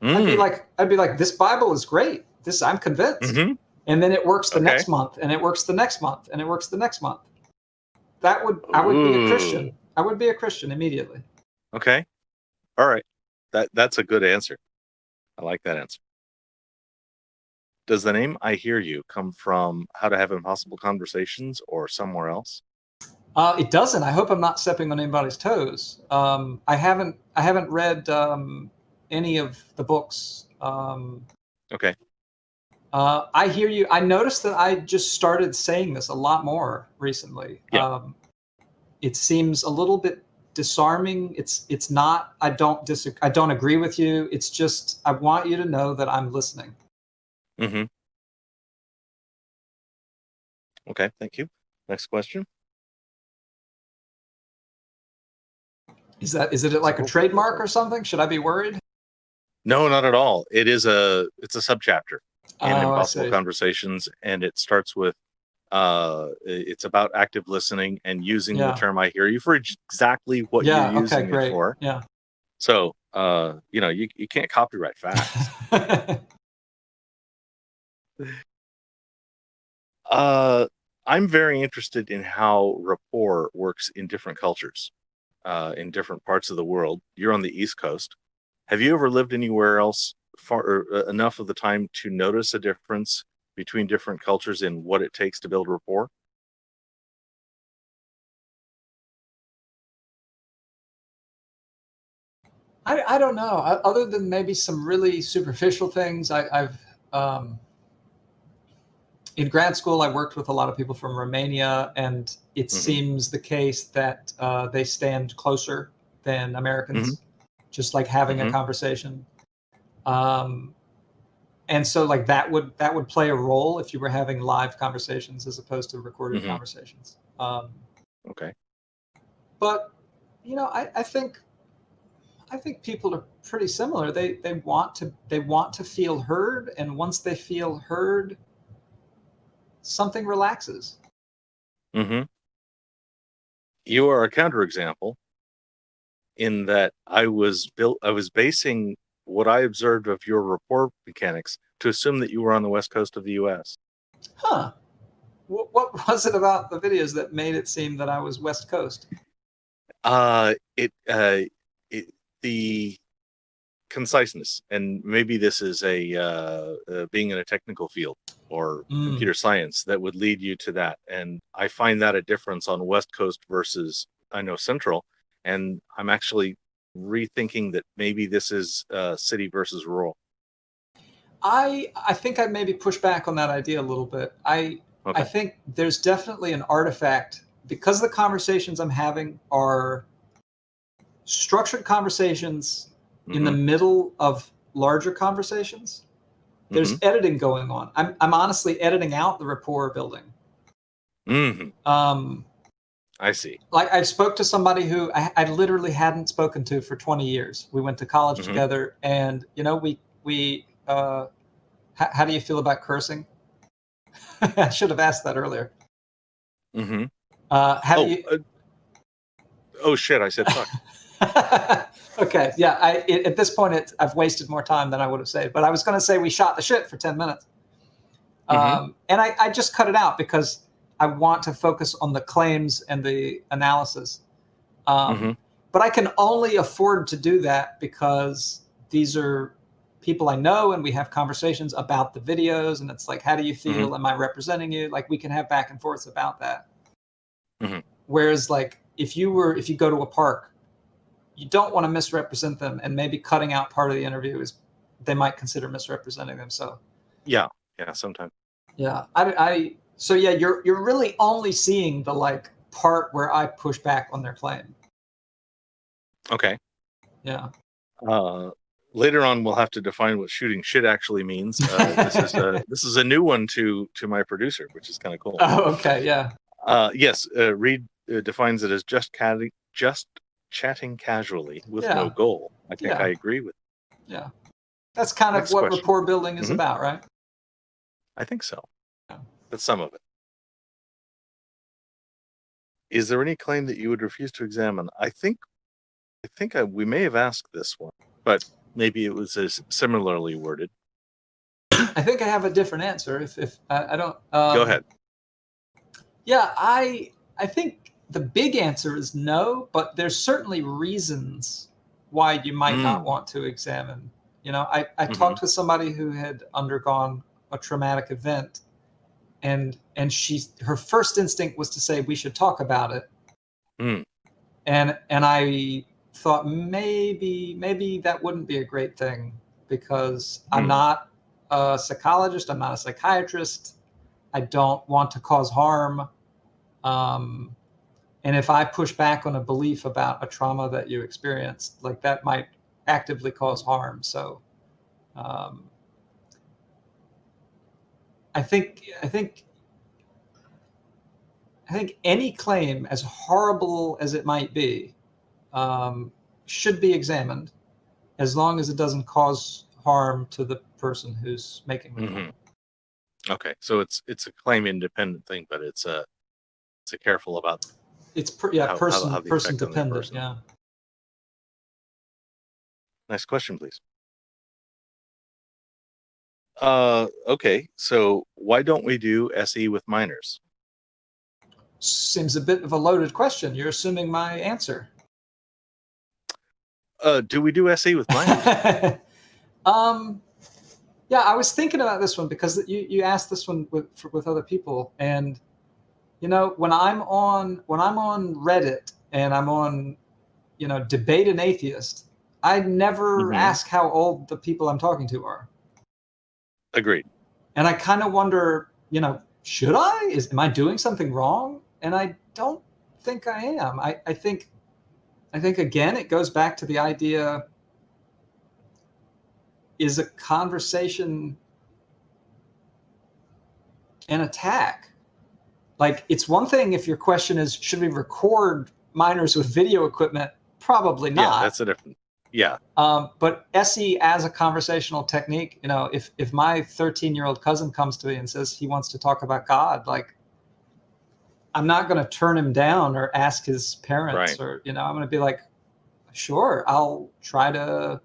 Speaker 1: Mm.
Speaker 2: I'd be like, this Bible is great. I'm convinced.
Speaker 1: Hmm.
Speaker 2: And then it works the
Speaker 1: Okay.
Speaker 2: next month, and it works the next month, and it works the next month. I would be a
Speaker 1: Ooh.
Speaker 2: Christian. I would be a Christian immediately.
Speaker 1: Okay. All right. That's a good answer. I like that answer. Does the name I Hear You come from How to Have Impossible Conversations or somewhere else?
Speaker 2: It doesn't. I hope I'm not stepping on anybody's toes. I haven't read any of the books.
Speaker 1: Okay.
Speaker 2: I hear you. I noticed that I just started saying this a lot more recently.
Speaker 1: Yeah.
Speaker 2: It seems a little bit disarming. It's not. I don't disagree. I don't agree with you. It's just I want you to know that I'm listening.
Speaker 1: Hmm. Okay. Thank you. Next question.
Speaker 2: Is it like a trademark or something? Should I be worried?
Speaker 1: No, not at all. It's a subchapter in
Speaker 2: Oh, I
Speaker 1: Impossible
Speaker 2: see.
Speaker 1: Conversations, and it starts with it's about active listening and using the
Speaker 2: Yeah.
Speaker 1: term I hear you for exactly what you're
Speaker 2: Yeah. Okay.
Speaker 1: using it
Speaker 2: Great.
Speaker 1: for.
Speaker 2: Yeah.
Speaker 1: So you can't copyright facts. uh I'm very interested in how rapport works in different cultures, in different parts of the world. You're on the East Coast. Have you ever lived anywhere else far enough of the time to notice a difference between different cultures in what it takes to build rapport?
Speaker 2: I don't know. Other than maybe some really superficial things, I've um, in grad school I worked with a lot of people from Romania, and it
Speaker 1: Hmm.
Speaker 2: seems the case that they stand closer than
Speaker 1: Hmm.
Speaker 2: Americans, just like having a
Speaker 1: Hmm.
Speaker 2: conversation. Um, and so like that would play a role if you were having live conversations as opposed to recorded
Speaker 1: Hmm.
Speaker 2: conversations.
Speaker 1: Okay.
Speaker 2: But I think people are pretty similar. They want to feel heard, and once they feel heard, something relaxes.
Speaker 1: Hmm. You are a counterexample in that I was basing what I observed of your rapport mechanics to assume that you were on the West Coast of the US.
Speaker 2: Huh. What was it about the videos that made it seem that I was West Coast?
Speaker 1: The conciseness, and maybe this is being in a technical field or computer science that would lead you to that. And I find that a difference on West Coast versus, I know, Central. And I'm actually rethinking that maybe this is city versus rural.
Speaker 2: I think I maybe push back on that idea a little bit. I
Speaker 1: Okay.
Speaker 2: think there's definitely an artifact because the conversations I'm having are structured conversations in the middle of larger conversations. There's editing going on. I'm honestly editing out the rapport building.
Speaker 1: I see.
Speaker 2: Like I spoke to somebody who I literally hadn't spoken to for 20 years. We went to college together, and you know, how do you feel about cursing? I should have asked that earlier. How do you?
Speaker 1: Oh shit! I said fuck.
Speaker 2: Okay, yeah. At this point, I've wasted more time than I would have saved. But I was going to say we shot the shit for 10 minutes, and I just cut it out because I want to focus on the claims and the analysis. But I can only afford to do that because these are people I know, and we have conversations about the videos. And it's like, how do you feel? Am I representing you? Like we can have back and forth about that. Whereas, like if you go to a park, you don't want to misrepresent them, and maybe cutting out part of the interview is they might consider misrepresenting them. So
Speaker 1: yeah, sometimes.
Speaker 2: Yeah, so yeah, you're really only seeing the like part where I push back on their claim.
Speaker 1: Okay.
Speaker 2: Yeah.
Speaker 1: Later on, we'll have to define what shooting shit actually means. This is a new one to my producer, which is kind of cool.
Speaker 2: Oh, okay, yeah.
Speaker 1: Yes, Reed defines it as just chatting casually with no goal. I think I agree with.
Speaker 2: Yeah, that's kind of what rapport building is about, right?
Speaker 1: I think so. Yeah. That's some of it. Is there any claim that you would refuse to examine? I think we may have asked this one, but maybe it was as similarly worded.
Speaker 2: I think I have a different answer. If I don't
Speaker 1: go ahead.
Speaker 2: Yeah, I think the big answer is no, but there's certainly reasons why you might not want to examine. You know, I talked with somebody who had undergone a traumatic event, and her first instinct was to say we should talk about it. And I thought maybe that wouldn't be a great thing because I'm not a psychologist, I'm not a psychiatrist, I don't want to cause harm. And if I push back on a belief about a trauma that you experienced, like that might actively cause harm. So I think any claim, as horrible as it might be, should be examined as long as it doesn't cause harm to the person who's making the claim.
Speaker 1: Okay, so it's a claim independent thing, but it's a careful about.
Speaker 2: It's person dependent. Yeah.
Speaker 1: Next question, please. Okay, so why don't we do SE with minors?
Speaker 2: Seems a bit of a loaded question. You're assuming my answer.
Speaker 1: Do we do SE with minors?
Speaker 2: Yeah, I was thinking about this one because you asked this one with other people, and you know, when I'm on Reddit and I'm on, you know, Debate an Atheist, I never ask how old the people I'm talking to are.
Speaker 1: Agreed.
Speaker 2: And I kind of wonder, you know, should I? Am I doing something wrong? And I don't think I am. I think again, it goes back to the idea: is a conversation an attack? Like, it's one thing if your question is, should we record minors with video equipment? Probably not.
Speaker 1: Yeah, that's a different. Yeah.
Speaker 2: But SE as a conversational technique, you know, if my 13-year-old cousin comes to me and says he wants to talk about God, like, I'm not going to turn him down or ask his parents,
Speaker 1: Right.
Speaker 2: or, I'm going to be like, sure, I'll try to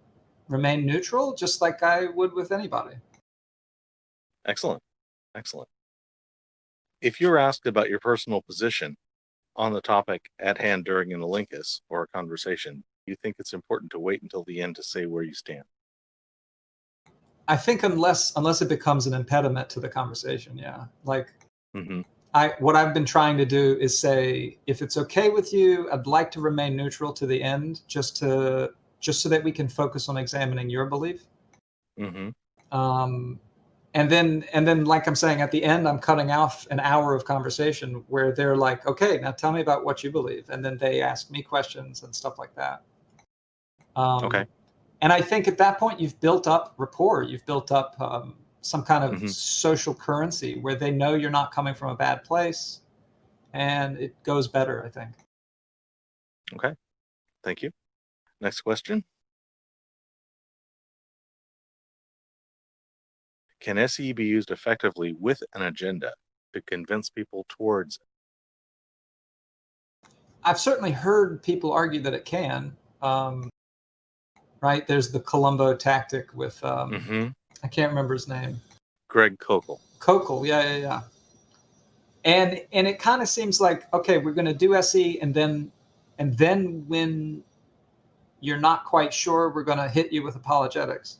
Speaker 2: remain neutral just like I would with anybody.
Speaker 1: Excellent. Excellent. If you're asked about your personal position on the topic at hand during an Olympus or a conversation, you think it's important to wait until the end to say where you stand?
Speaker 2: I think unless it becomes an impediment to the conversation, yeah. Like,
Speaker 1: Mm-hmm.
Speaker 2: what I've been trying to do is say, if it's okay with you, I'd like to remain neutral to the end, just so that we can focus on examining your belief.
Speaker 1: Mm-hmm.
Speaker 2: And then, like I'm saying, at the end, I'm cutting off an hour of conversation where they're like, okay, now tell me about what you believe. And then they ask me questions and stuff like that.
Speaker 1: Okay.
Speaker 2: And I think at that point, you've built up rapport. You've built up some kind of
Speaker 1: Mm-hmm.
Speaker 2: social currency where they know you're not coming from a bad place. And it goes better, I think.
Speaker 1: Okay. Thank you. Next question. Can SE be used effectively with an agenda to convince people towards?
Speaker 2: I've certainly heard people argue that it can. Right? There's the Columbo tactic with,
Speaker 1: Mm-hmm.
Speaker 2: I can't remember his name.
Speaker 1: Greg Kokel.
Speaker 2: Kokel, yeah. And it kind of seems like, okay, we're going to do SE, and then when you're not quite sure, we're going to hit you with apologetics.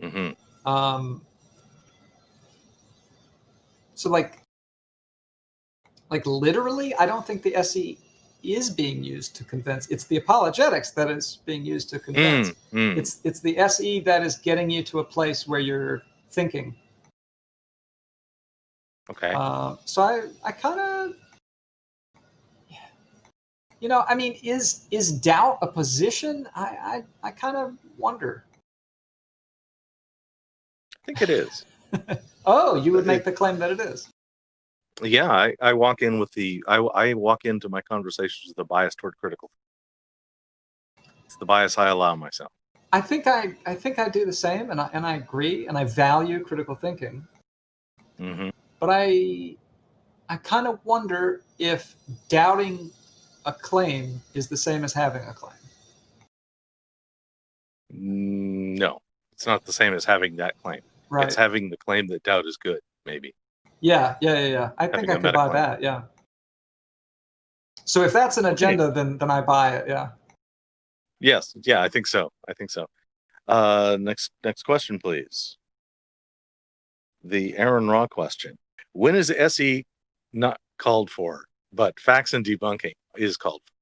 Speaker 1: Mm-hmm.
Speaker 2: So like literally, I don't think the SE is being used to convince. It's the apologetics that is being used to convince. It's the SE that is getting you to a place where you're thinking.
Speaker 1: Okay.
Speaker 2: So I kind of, I mean, is doubt a position? I kind of wonder.
Speaker 1: I think it is.
Speaker 2: Oh, you would make the claim that it is.
Speaker 1: Yeah, I walk in with I walk into my conversations with a bias toward critical. It's the bias I allow myself.
Speaker 2: I think I do the same, and I agree, and I value critical thinking.
Speaker 1: Mm-hmm.
Speaker 2: But I kind of wonder if doubting a claim is the same as having a claim.
Speaker 1: No, it's not the same as having that claim.
Speaker 2: Right.
Speaker 1: It's having the claim that doubt is good, maybe.
Speaker 2: Yeah. I think I could buy that, yeah. So if that's an agenda, then I buy it, yeah.
Speaker 1: Yes, yeah, I think so. Next question, please. The Aaron Raw question. When is SE not called for, but facts and debunking is called for?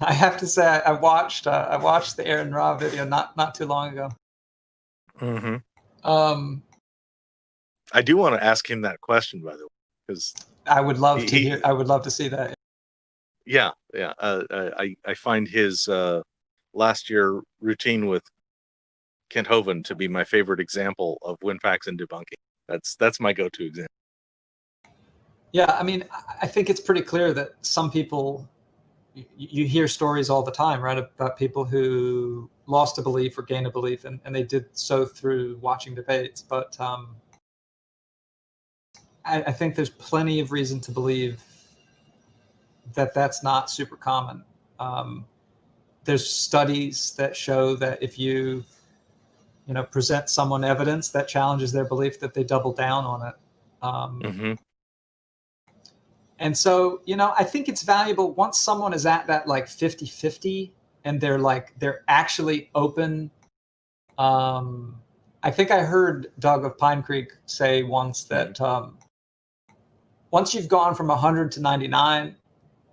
Speaker 2: I have to say, I watched the Aaron Ra video not too long ago.
Speaker 1: Mm-hmm. I do want to ask him that question, by the way, because
Speaker 2: I would love to hear. I would love to see that.
Speaker 1: Yeah. I find his last year routine with Kent Hovind to be my favorite example of when facts and debunking. That's my go-to example.
Speaker 2: Yeah, I mean, I think it's pretty clear that some people, you hear stories all the time, right, about people who lost a belief or gained a belief, and they did so through watching debates. But I think there's plenty of reason to believe that that's not super common. There's studies that show that if you present someone evidence that challenges their belief, that they double down on it.
Speaker 1: Mm-hmm.
Speaker 2: And so, I think it's valuable once someone is at that like 50-50 and they're actually open. I think I heard Doug of Pine Creek say once that once you've gone from 100 to 99,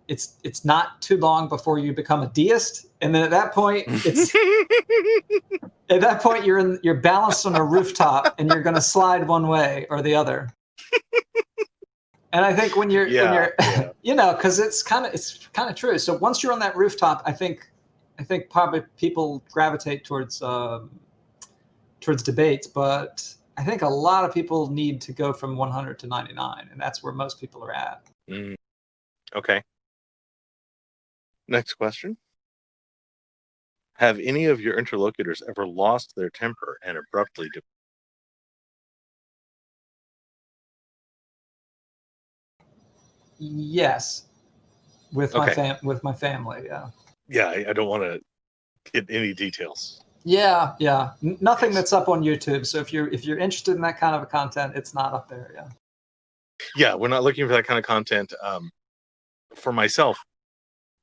Speaker 2: it's not too long before you become a deist. And then at that point, you're balanced on a rooftop and you're going to slide one way or the other. And I think when you're because it's kind of true. So once you're on that rooftop, I think probably people gravitate towards debates, but I think a lot of people need to go from 100 to 99, and that's where most people are at.
Speaker 1: Okay. Next question. Have any of your interlocutors ever lost their temper and abruptly
Speaker 2: Yes, with
Speaker 1: Okay.
Speaker 2: with my family. Yeah.
Speaker 1: Yeah, I don't want to get any details.
Speaker 2: Yeah, yeah. Nothing
Speaker 1: Yes.
Speaker 2: that's up on YouTube. So if you're interested in that kind of a content, it's not up there. Yeah.
Speaker 1: Yeah, we're not looking for that kind of content. For myself,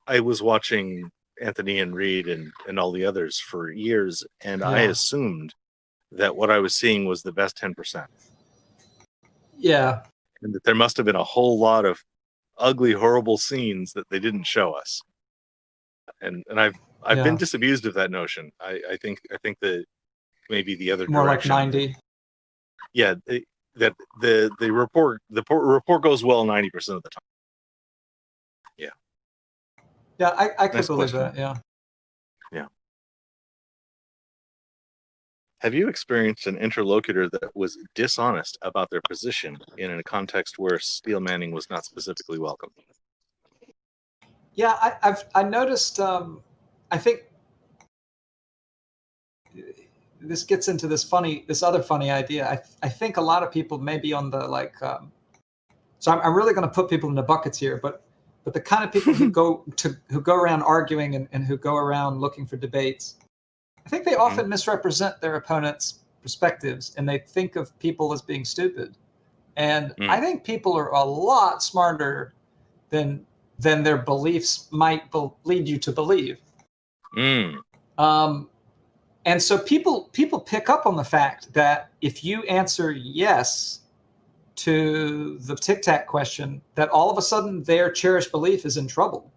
Speaker 1: I was watching Anthony and Reed and all the others for years, and I
Speaker 2: Yeah.
Speaker 1: assumed that what I was seeing was the best 10%,
Speaker 2: Yeah.
Speaker 1: and that there must have been a whole lot of ugly, horrible scenes that they didn't show us. And I've been
Speaker 2: Yeah.
Speaker 1: disabused of that notion. I think that maybe the other
Speaker 2: More like
Speaker 1: direction.
Speaker 2: 90.
Speaker 1: Yeah, that the report goes well 90% of the time. Yeah.
Speaker 2: Yeah, I could
Speaker 1: Nice
Speaker 2: believe
Speaker 1: question.
Speaker 2: that. Yeah.
Speaker 1: Yeah. Have you experienced an interlocutor that was dishonest about their position in a context where steel manning was not specifically welcome?
Speaker 2: Yeah, I noticed. I think this gets into this other funny idea. I think a lot of people maybe on the like. So I'm really going to put people in the buckets here, but the kind of people who go around arguing and who go around looking for debates, I think they often misrepresent their opponent's perspectives, and they think of people as being stupid. And I think people are a lot smarter than their beliefs might lead you to believe. And so people pick up on the fact that if you answer yes to the tic tac question, that all of a sudden their cherished belief is in trouble.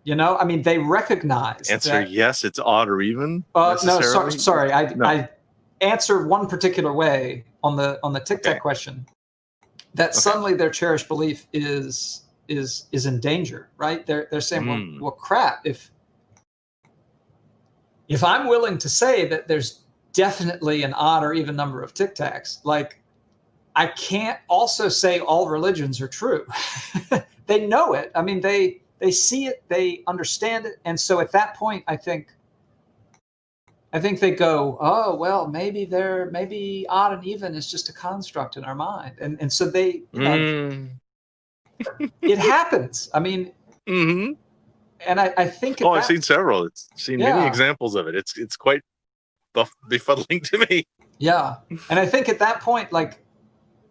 Speaker 2: You know, I mean, they recognize
Speaker 1: Answer
Speaker 2: that.
Speaker 1: yes, it's odd or even.
Speaker 2: No,
Speaker 1: Necessarily.
Speaker 2: sorry.
Speaker 1: No.
Speaker 2: I answered one particular way on the tic tac question. That suddenly their cherished belief is in danger, right? They're saying, well, crap. If I'm willing to say that there's definitely an odd or even number of tic tacs, like I can't also say all religions are true. They know it. I mean, they see it, they understand it, and so at that point, I think they go, oh well, maybe odd and even is just a construct in our mind, and so they, it happens. I mean, and I think
Speaker 1: I've seen several. It's seen many examples of it. It's quite befuddling to me.
Speaker 2: Yeah, and I think at that point, like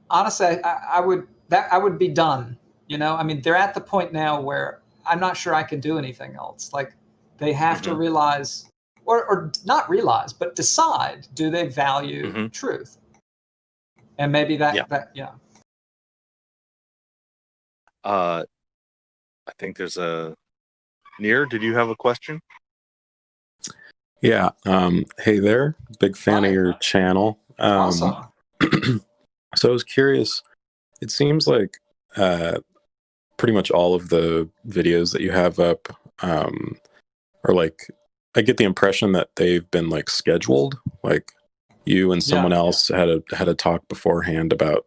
Speaker 2: honestly, I would be done. You know, I mean, they're at the point now where I'm not sure I can do anything else. Like they have to realize, or not realize, but decide: do they value truth? And maybe that.
Speaker 1: I think there's a Near. Did you have a question?
Speaker 3: Yeah. Hey there. Big fan of your channel.
Speaker 2: Awesome.
Speaker 3: So I was curious. It seems like pretty much all of the videos that you have up are like, I get the impression that they've been like scheduled. Like you and someone else had a talk beforehand about,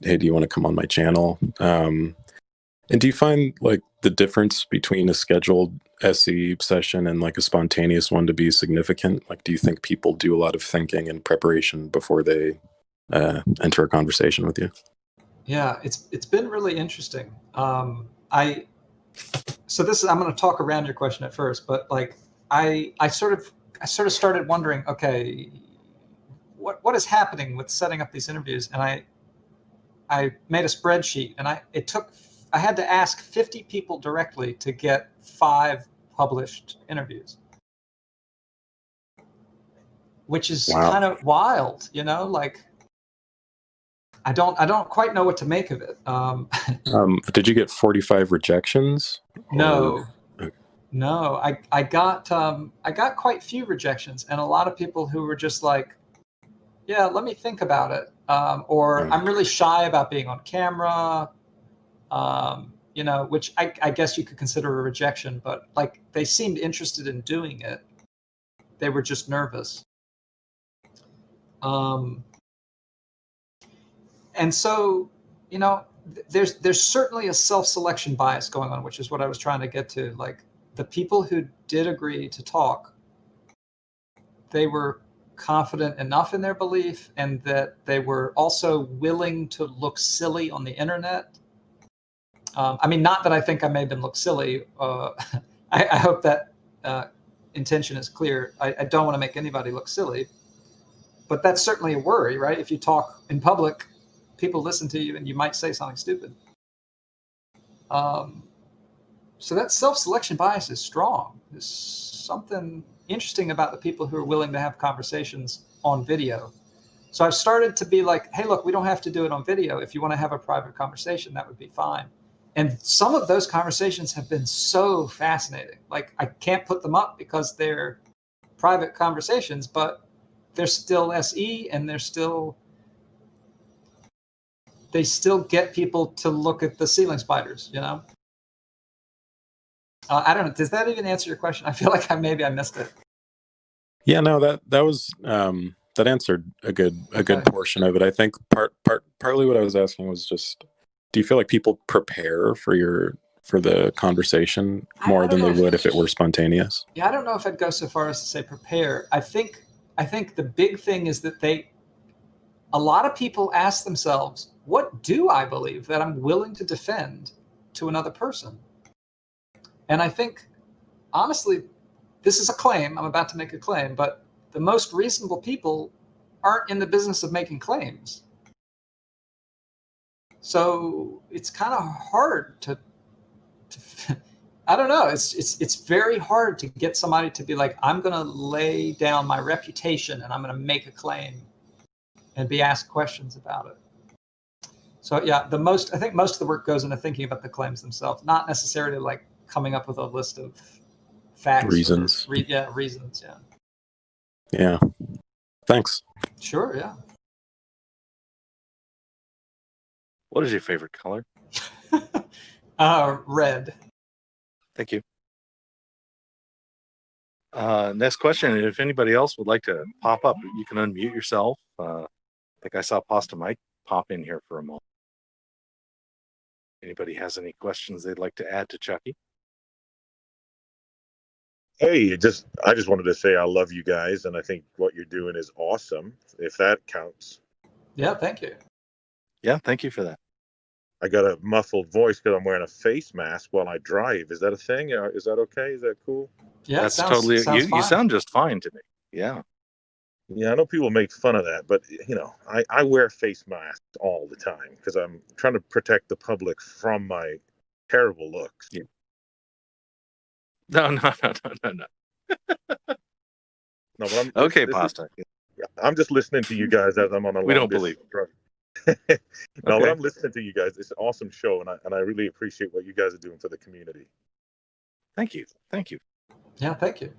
Speaker 3: hey, do you want to come on my channel? And do you find like the difference between a scheduled SE session and like a spontaneous one to be significant? Like, do you think people do a lot of thinking and preparation before they enter a conversation with you?
Speaker 2: Yeah, it's been really interesting. I'm going to talk around your question at first, but like I sort of started wondering, okay, what is happening with setting up these interviews? And I made a spreadsheet, and I had to ask 50 people directly to get 5 published interviews, which is kind of wild, you know, like I don't quite know what to make of it.
Speaker 3: Did you get 45 rejections?
Speaker 2: No, I got quite few rejections, and a lot of people who were just like, yeah, let me think about it. Or I'm really shy about being on camera. You know, which I guess you could consider a rejection, but like they seemed interested in doing it. They were just nervous. And so, you know, there's certainly a self-selection bias going on, which is what I was trying to get to. Like the people who did agree to talk, they were confident enough in their belief, and that they were also willing to look silly on the internet I mean, not that I think I made them look silly. I hope that intention is clear. I don't want to make anybody look silly, but that's certainly a worry, right? If you talk in public, people listen to you and you might say something stupid. So that self-selection bias is strong. There's something interesting about the people who are willing to have conversations on video. So I've started to be like, hey, look, we don't have to do it on video. If you want to have a private conversation, that would be fine. And some of those conversations have been so fascinating. Like, I can't put them up because they're private conversations, but they're still SE, and they still get people to look at the ceiling spiders, you know? I don't know. Does that even answer your question? I feel like maybe I missed it.
Speaker 3: Yeah, no, that was that answered a good portion of it. I think partly what I was asking was just, do you feel like people prepare for the conversation more than they would if it were spontaneous?
Speaker 2: Yeah, I don't know if I'd go so far as to say prepare. I think the big thing is that a lot of people ask themselves, what do I believe that I'm willing to defend to another person? And I think, honestly, this is a claim. I'm about to make a claim, but the most reasonable people aren't in the business of making claims. So it's kind of hard to I don't know. It's very hard to get somebody to be like, I'm going to lay down my reputation and I'm going to make a claim and be asked questions about it. So yeah, I think most of the work goes into thinking about the claims themselves, not necessarily like coming up with a list of facts.
Speaker 3: Reasons.
Speaker 2: Reasons. Yeah.
Speaker 3: Yeah. Thanks.
Speaker 2: Sure. Yeah.
Speaker 1: What is your favorite color?
Speaker 2: Red.
Speaker 1: Thank you. Next question. If anybody else would like to pop up, you can unmute yourself. I think I saw Pasta Mike pop in here for a moment. Anybody has any questions they'd like to add to Chucky?
Speaker 4: Hey, I just wanted to say I love you guys, and I think what you're doing is awesome, if that counts.
Speaker 2: Yeah, thank you.
Speaker 1: Yeah, thank you for that.
Speaker 4: I got a muffled voice because I'm wearing a face mask while I drive. Is that a thing? Is that okay? Is that cool?
Speaker 2: Yeah,
Speaker 1: that's totally. You sound just fine to me. Yeah.
Speaker 4: Yeah, I know people make fun of that, but I wear face masks all the time because I'm trying to protect the public from my terrible looks.
Speaker 1: Yeah. No.
Speaker 4: No, but
Speaker 1: okay, Pasta.
Speaker 4: I'm just listening to you guys as I'm on a long
Speaker 1: don't believe.
Speaker 4: No,
Speaker 1: okay.
Speaker 4: But I'm listening to you guys. It's an awesome show, and I really appreciate what you guys are doing for the community.
Speaker 1: Thank you.
Speaker 2: Yeah, thank you.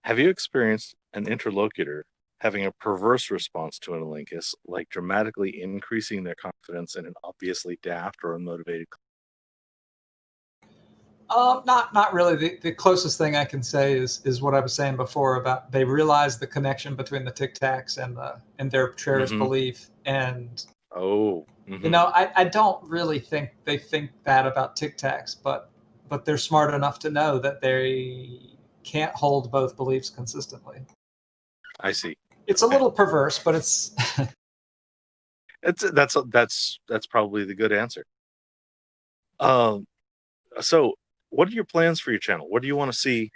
Speaker 1: Have you experienced an interlocutor having a perverse response to an lingus, like dramatically increasing their confidence in an obviously daft or unmotivated?
Speaker 2: Not really. The closest thing I can say is what I was saying before about they realize the connection between the Tic Tacs and their cherished belief. And I don't really think they think that about Tic Tacs, but they're smart enough to know that they can't hold both beliefs consistently.
Speaker 1: I see.
Speaker 2: It's a little perverse, but it's
Speaker 1: that's probably the good answer. So what are your plans for your channel? What do you want to see?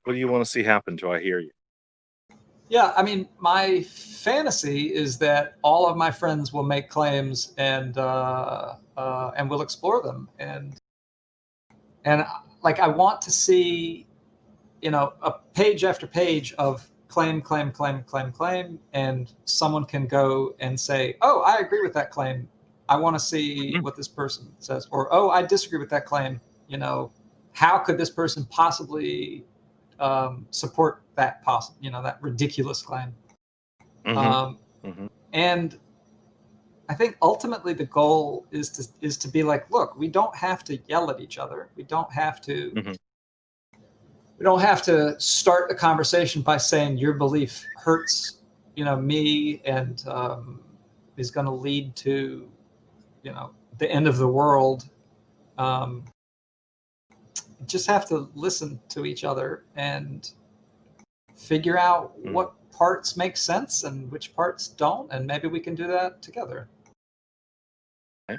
Speaker 1: What do you want to see happen to I Hear You?
Speaker 2: Yeah, I mean, my fantasy is that all of my friends will make claims and we'll explore them. And like, I want to see, a page after page of claim, and someone can go and say, oh, I agree with that claim. I want to see what this person says. Or, oh, I disagree with that claim. How could this person possibly support that that ridiculous claim? And I think ultimately the goal is to be like, look, we don't have to yell at each other. We don't have to. We don't have to start the conversation by saying your belief hurts, me, and is going to lead to, the end of the world. Just have to listen to each other and figure out what parts make sense and which parts don't, and maybe we can do that together.
Speaker 1: Okay.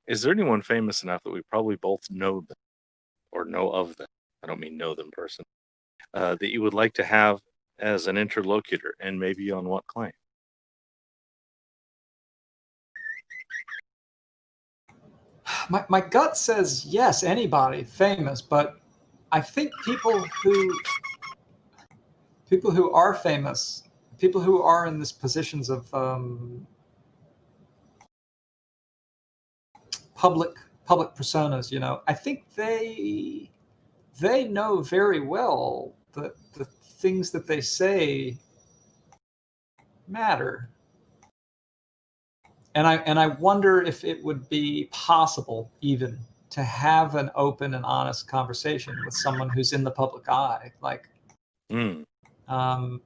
Speaker 1: Is there anyone famous enough that we probably both know them or know of them? I don't mean know them personally. That you would like to have as an interlocutor, and maybe on what claim?
Speaker 2: My gut says yes, anybody famous, but I think people who are famous, people who are in these positions of public personas, I think they know very well that the things that they say matter. And I wonder if it would be possible even to have an open and honest conversation with someone who's in the public eye. Like, I've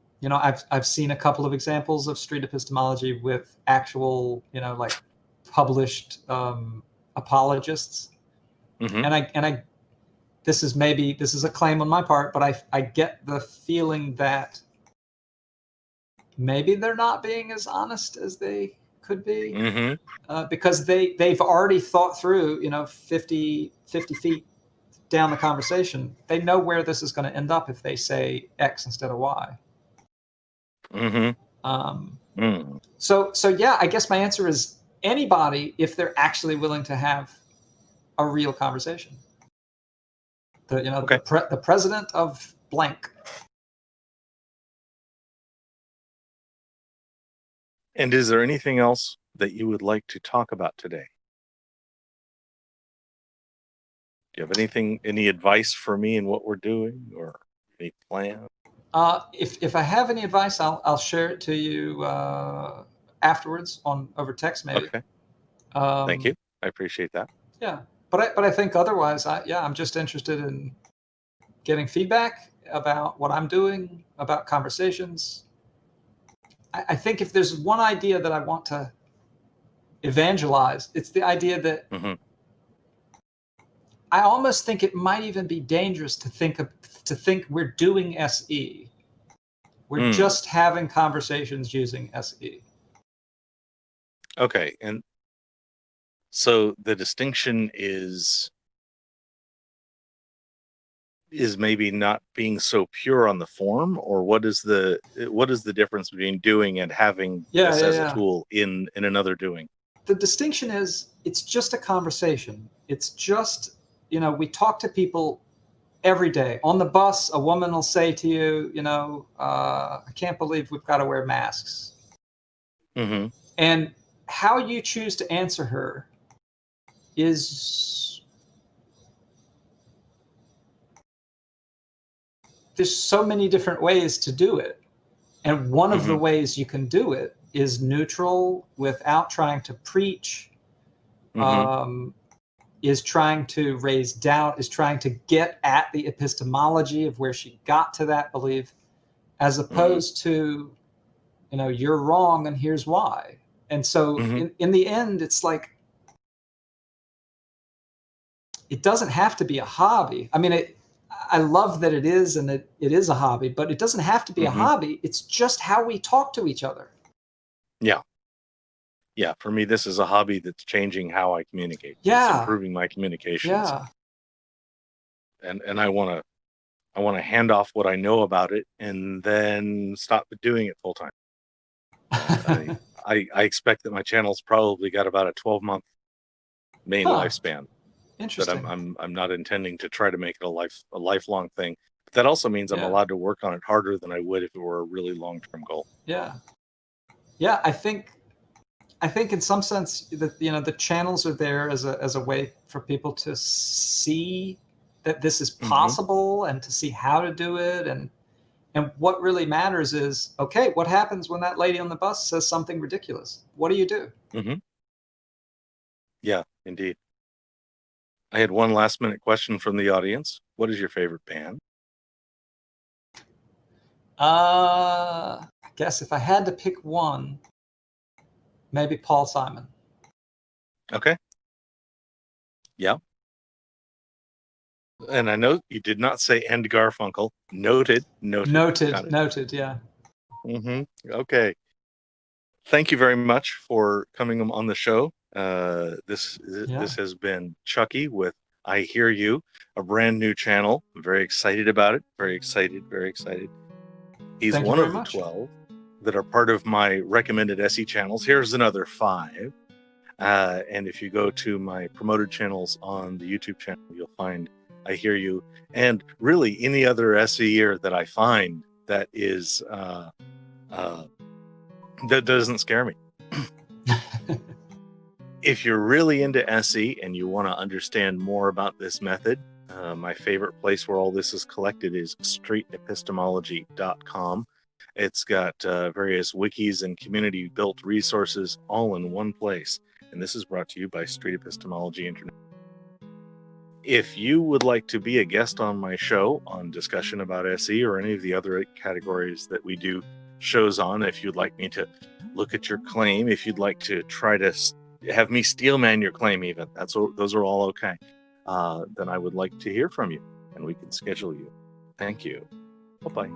Speaker 2: seen a couple of examples of street epistemology with actual, like published apologists. And I this is a claim on my part, but I get the feeling that maybe they're not being as honest as they could be, because they've already thought through, 50 feet down the conversation. They know where this is going to end up if they say X instead of Y. So yeah, I guess my answer is anybody, if they're actually willing to have a real conversation. The president of blank.
Speaker 1: And is there anything else that you would like to talk about today? Do you have any advice for me in what we're doing, or any plan?
Speaker 2: If I have any advice, I'll share it to you afterwards over text, maybe.
Speaker 1: Okay. Thank you. I appreciate that.
Speaker 2: Yeah, but I think otherwise, I'm just interested in getting feedback about what I'm doing, about conversations. I think if there's one idea that I want to evangelize, it's the idea that I almost think it might even be dangerous to think we're doing SE. We're just having conversations using SE.
Speaker 1: Okay, and so the distinction is maybe not being so pure on the form, or what is the difference between doing and having this as a tool in another doing?
Speaker 2: The distinction is it's just a conversation. It's just, we talk to people every day. On the bus, a woman will say to you, I can't believe we've got to wear masks. And how you choose to answer her is, there's so many different ways to do it. And one of the ways you can do it is neutral, without trying to preach, is trying to raise doubt, is trying to get at the epistemology of where she got to that belief, as opposed to, you're wrong and here's why. And so in the end, it's like, it doesn't have to be a hobby. I mean, I love that it is, and it is a hobby, but it doesn't have to be a hobby. It's just how we talk to each other.
Speaker 1: Yeah, for me, this is a hobby that's changing how I communicate.
Speaker 2: Yeah.
Speaker 1: It's improving my communications.
Speaker 2: Yeah.
Speaker 1: And I want to hand off what I know about it and then stop doing it full time. I expect that my channel's probably got about a 12-month main lifespan.
Speaker 2: Interesting.
Speaker 1: But I'm not intending to try to make it a lifelong thing. But that also means I'm allowed to work on it harder than I would if it were a really long-term goal.
Speaker 2: Yeah. I think in some sense that the channels are there as a way for people to see that this is possible and to see how to do it, and what really matters is, okay, what happens when that lady on the bus says something ridiculous? What do you do?
Speaker 1: Yeah, indeed. I had one last-minute question from the audience. What is your favorite band?
Speaker 2: I guess if I had to pick one, maybe Paul Simon.
Speaker 1: Okay. Yeah. And I know you did not say and Garfunkel. Noted.
Speaker 2: Yeah.
Speaker 1: Okay. Thank you very much for coming on the show. This has been Chucky with I Hear You, a brand new channel. I'm very excited about it. Very excited. Very excited. He's
Speaker 2: Thank you
Speaker 1: one
Speaker 2: very
Speaker 1: of the
Speaker 2: much.
Speaker 1: 12 that are part of my recommended SE channels. Here's another 5. And if you go to my promoted channels on the YouTube channel, you'll find I Hear You, and really any other SEer that I find that is that doesn't scare me. If you're really into SE and you want to understand more about this method, my favorite place where all this is collected is streetepistemology.com. It's got various wikis and community built resources all in one place. And this is brought to you by Street Epistemology Internet. If you would like to be a guest on my show on discussion about SE or any of the other categories that we do shows on, if you'd like me to look at your claim, if you'd like to try to have me steelman your claim, even those are all okay, then I would like to hear from you and we can schedule you. Thank you. Bye-bye.